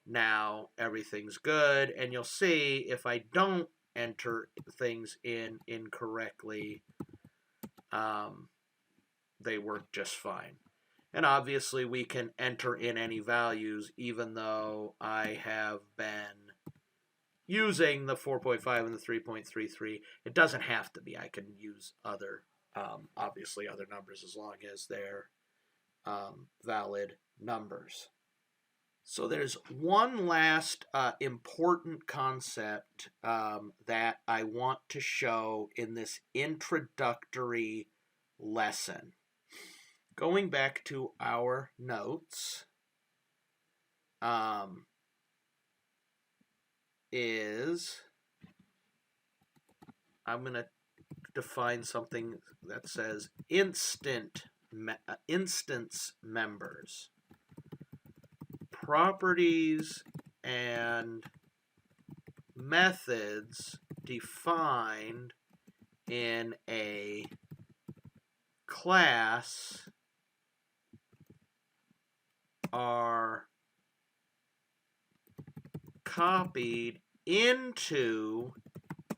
Now everything's good, and you'll see if I don't enter things in incorrectly, they work just fine. And obviously we can enter in any values, even though I have been using the 4.5 and the 3.33. It doesn't have to be. I can use other, obviously other numbers, as long as they're valid numbers. So there's one last important concept that I want to show in this introductory lesson. Going back to our notes, I'm going to define something that says instance members. Properties and methods defined in a class are copied into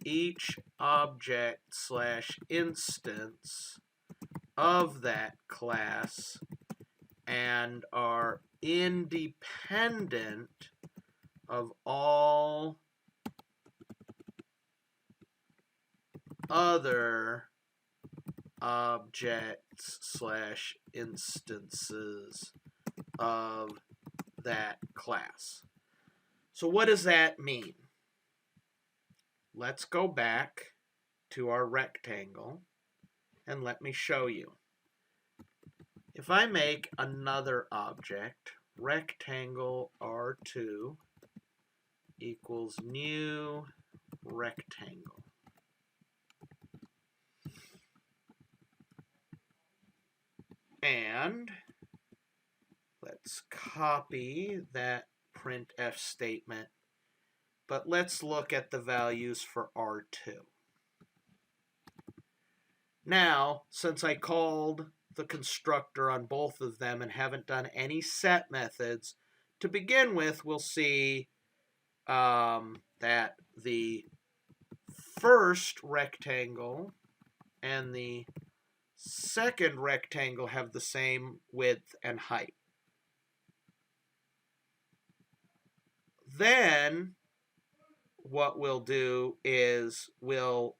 each object/instance of that class and are independent of all other objects/instances of that class. So what does that mean? Let's go back to our rectangle and let me show you. If I make another object, rectangle R2 equals new rectangle. And let's copy that printf statement, but let's look at the values for R2. Now, since I called the constructor on both of them and haven't done any set methods, to begin with, we'll see that the first rectangle and the second rectangle have the same width and height. Then what we'll do is we'll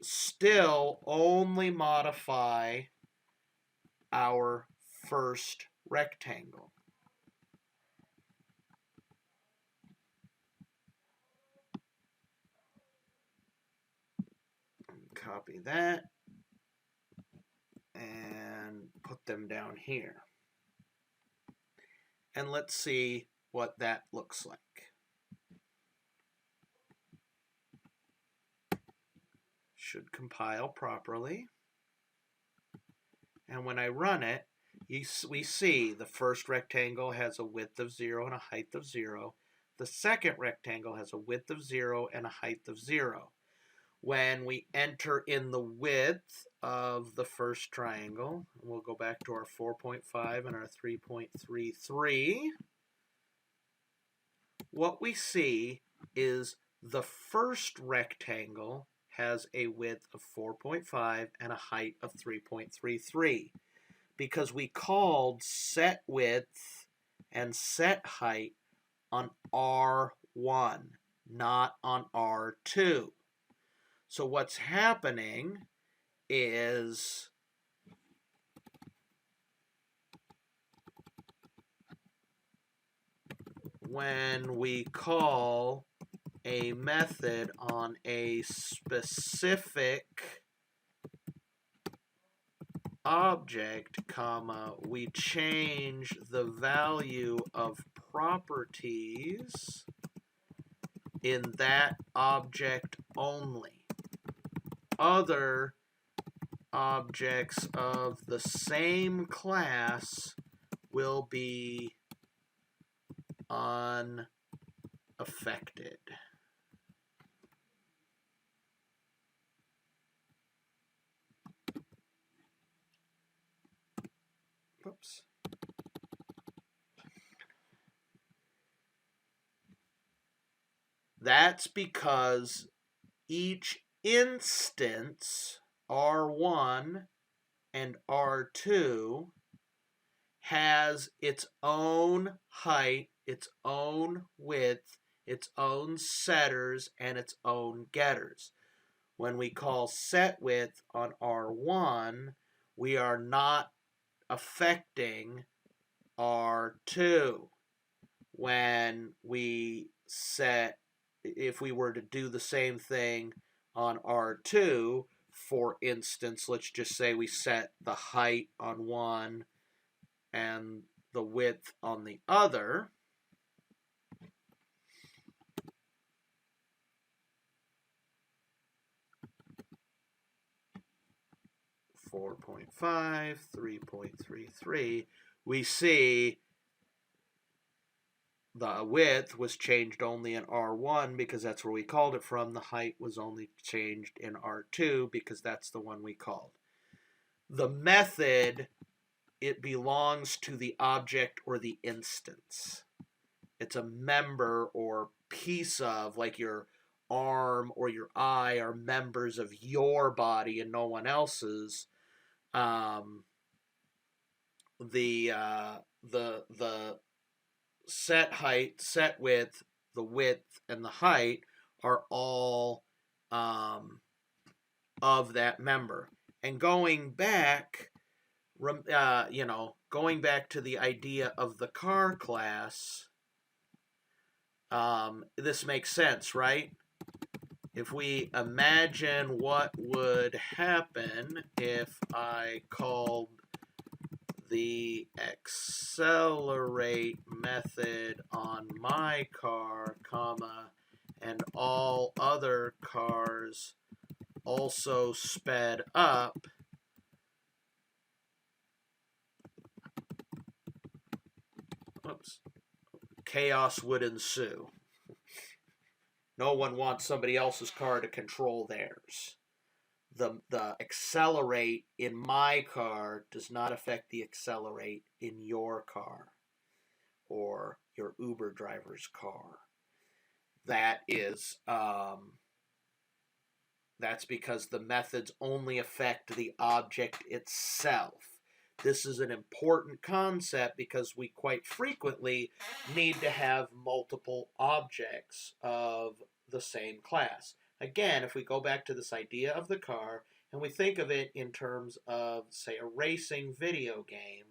still only modify our first rectangle. Copy that and put them down here. And let's see what that looks like. Should compile properly. And when I run it, we see the first rectangle has a width of 0 and a height of 0. The second rectangle has a width of 0 and a height of 0. When we enter in the width of the first triangle, we'll go back to our 4.5 and our 3.33. What we see is the first rectangle has a width of 4.5 and a height of 3.33. Because we called set width and set height on R1, not on R2. So what's happening is when we call a method on a specific object, comma, we change the value of properties in that object only. Other objects of the same class will be unaffected. Oops. That's because each instance, R1 and R2, has its own height, its own width, its own setters, and its own getters. When we call set width on R1, we are not affecting R2. When we set, if we were to do the same thing on R2, for instance, let's just say we set the height on one and the width on the other, (4.5, 3.33), we see the width was changed only in R1 because that's where we called it from. The height was only changed in R2 because that's the one we called. The method, it belongs to the object or the instance. It's a member or piece of, like your arm or your eye are members of your body and no one else's. The set height, set width, the width, and the height are all of that member. And going back, going back to the idea of the car class, this makes sense, right? If we imagine what would happen if I called the accelerate method on my car, comma, and all other cars also sped up, oops, chaos would ensue. No one wants somebody else's car to control theirs. the accelerate in my car does not affect the accelerate in your car or your Uber driver's car. That's because the methods only affect the object itself. This is an important concept because we quite frequently need to have multiple objects of the same class. Again, if we go back to this idea of the car and we think of it in terms of, say, a racing video game,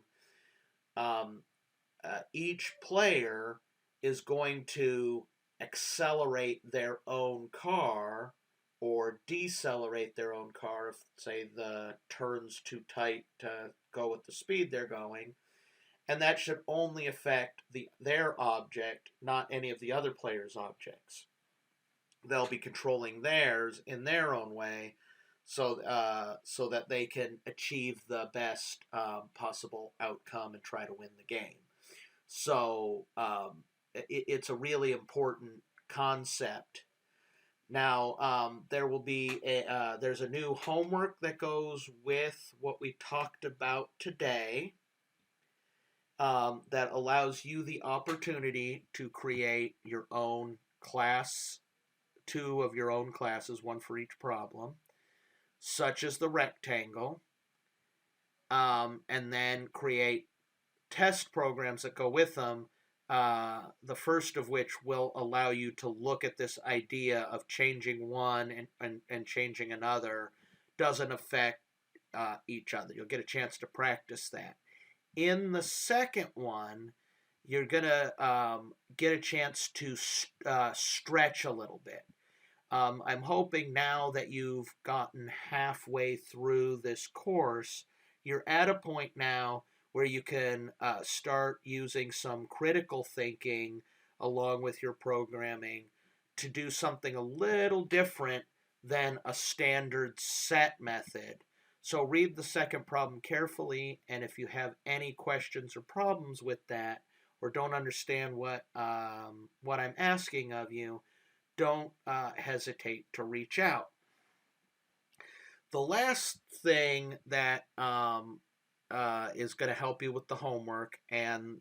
each player is going to accelerate their own car or decelerate their own car if, say, the turn's too tight to go with the speed they're going. And that should only affect their object, not any of the other players' objects. They'll be controlling theirs in their own way so that they can achieve the best possible outcome and try to win the game. So it's a really important concept. Now, there's a new homework that goes with what we talked about today that allows you the opportunity to create your own class, 2 of your own classes, 1 for each problem, such as the rectangle, and then create test programs that go with them, the first of which will allow you to look at this idea of changing one and changing another doesn't affect each other. You'll get a chance to practice that. In the second one, you're going to get a chance to stretch a little bit. I'm hoping now that you've gotten halfway through this course, you're at a point now where you can start using some critical thinking along with your programming to do something a little different than a standard set method. So read the second problem carefully, and if you have any questions or problems with that, or don't understand what I'm asking of you, don't hesitate to reach out. The last thing that is going to help you with the homework and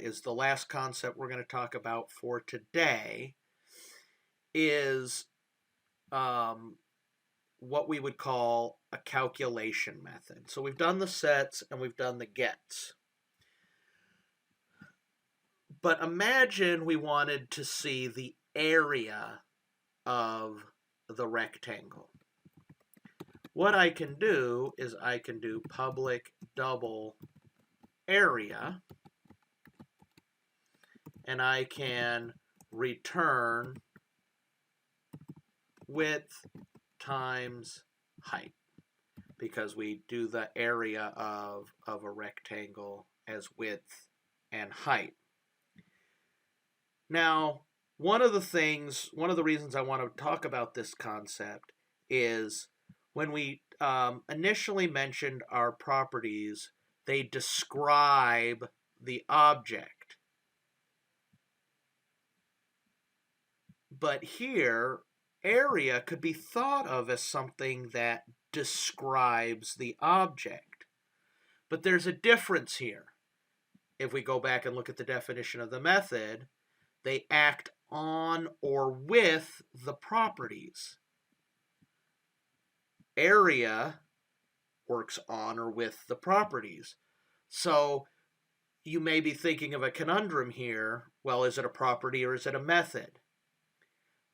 is the last concept we're going to talk about for today is what we would call a calculation method. So we've done the sets and we've done the gets. But imagine we wanted to see the area of the rectangle. What I can do is I can do public double area, and I can return width times height, because we do the area of a rectangle as width and height. Now, one of the reasons I want to talk about this concept is when we initially mentioned our properties, they describe the object. But here, area could be thought of as something that describes the object. But there's a difference here. If we go back and look at the definition of the method, they act on or with the properties. Area works on or with the properties. So you may be thinking of a conundrum here. Well, is it a property or is it a method?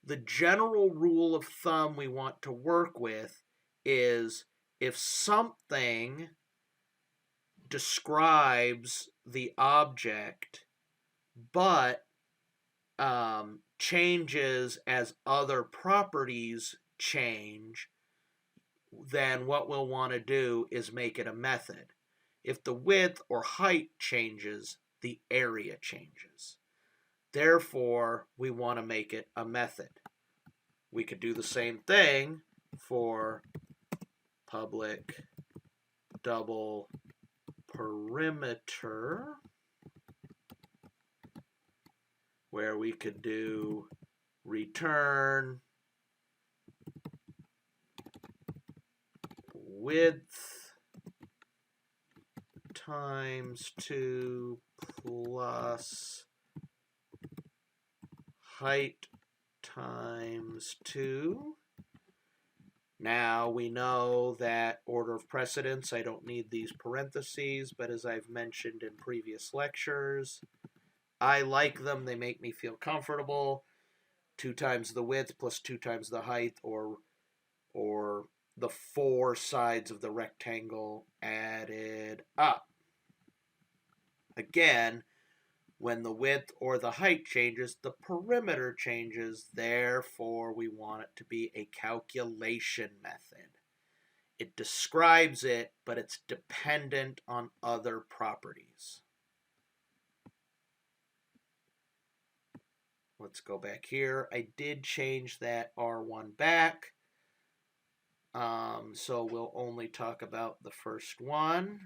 The general rule of thumb we want to work with is if something describes the object but changes as other properties change, then what we'll want to do is make it a method. If the width or height changes, the area changes. Therefore, we want to make it a method. We could do the same thing for public double perimeter, where we could do return width times 2 plus height times 2. Now we know that order of precedence, I don't need these parentheses, but as I've mentioned in previous lectures, I like them. They make me feel comfortable. 2 times the width plus 2 times the height, or the 4 sides of the rectangle added up. Again, when the width or the height changes, the perimeter changes. Therefore, we want it to be a calculation method. It describes it, but it's dependent on other properties. Let's go back here. I did change that R1 back. So we'll only talk about the first one.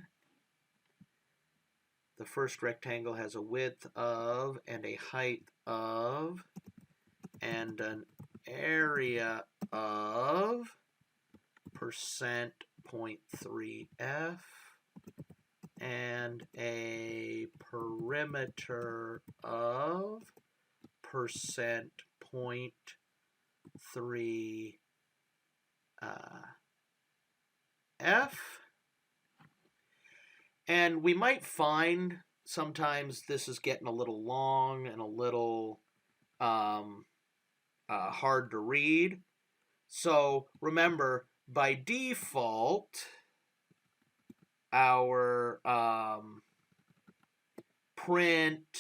The first rectangle has a width of and a height of and an area of percent 0.3f and a perimeter of percent 0.3 f. And we might find sometimes this is getting a little long and a little hard to read. So remember, by default, our print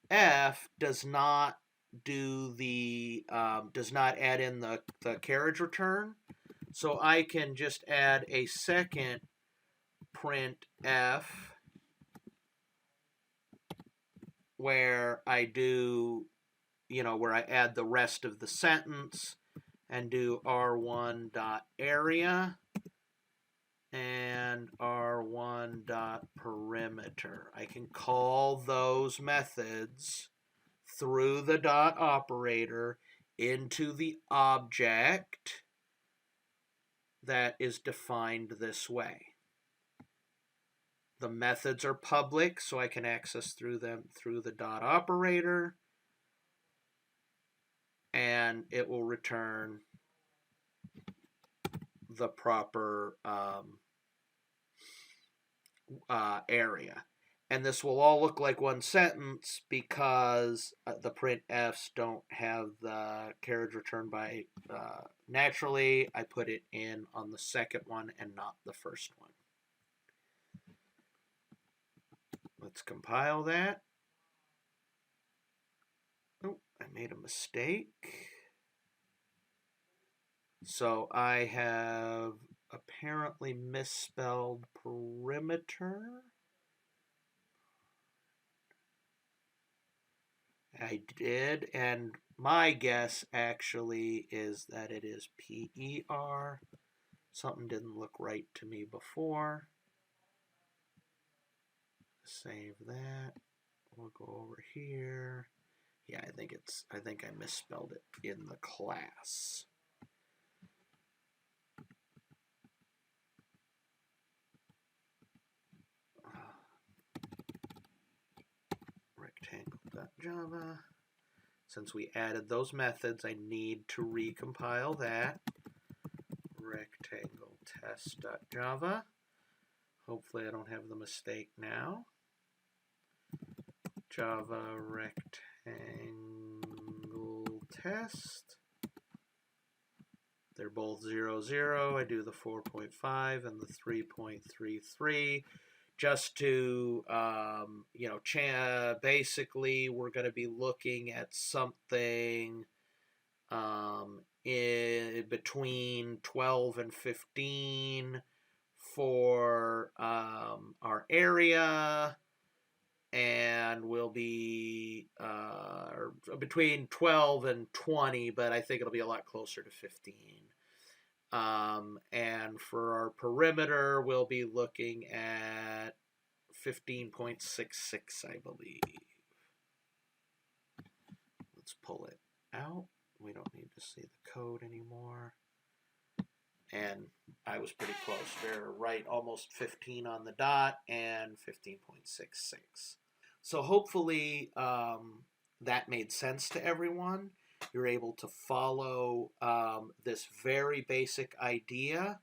f does not do the does not add in the carriage return. So I can just add a second print f where I do, where I add the rest of the sentence and do R1 dot area and R1 dot perimeter. I can call those methods through the dot operator into the object that is defined this way. The methods are public, so I can access through them through the dot operator, and it will return the proper area. And this will all look like one sentence because the printfs don't have the carriage return by naturally. I put it in on the second one and not the first one. Let's compile that. Oh, I made a mistake. So I have apparently misspelled perimeter. I did, and my guess actually is that it is PER. Something didn't look right to me before. Save that. We'll go over here. Yeah, I think I misspelled it in the class. Rectangle.java. Since we added those methods, I need to recompile that. Rectangle test.java. Hopefully I don't have the mistake now. Java rectangle test. They're both 0, 0. I do the 4.5 and the 3.33 just to, basically we're going to be looking at something in between 12 and 15 for our area, and we'll be between 12 and 20, but I think it'll be a lot closer to 15. And for our perimeter, we'll be looking at 15.66, I believe. Let's pull it out. We don't need to see the code anymore. And I was pretty close. They're right almost 15 on the dot and 15.66. So hopefully that made sense to everyone. You're able to follow this very basic idea.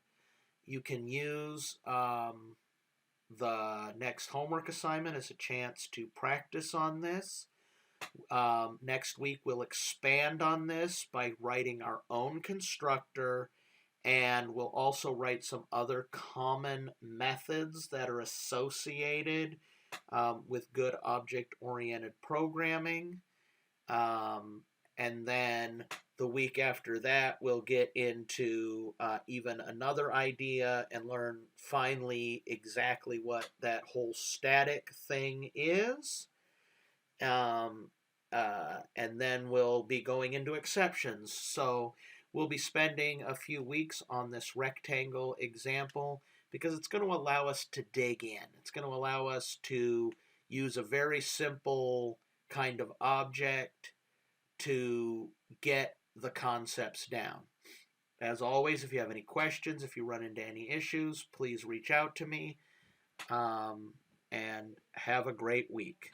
You can use the next homework assignment as a chance to practice on this. Next week, we'll expand on this by writing our own constructor, and we'll also write some other common methods that are associated with good object-oriented programming. And then the week after that, we'll get into even another idea and learn finally exactly what that whole static thing is. And then we'll be going into exceptions. So we'll be spending a few weeks on this rectangle example because it's going to allow us to dig in. It's going to allow us to use a very simple kind of object to get the concepts down. As always, if you have any questions, if you run into any issues, please reach out to me, and have a great week.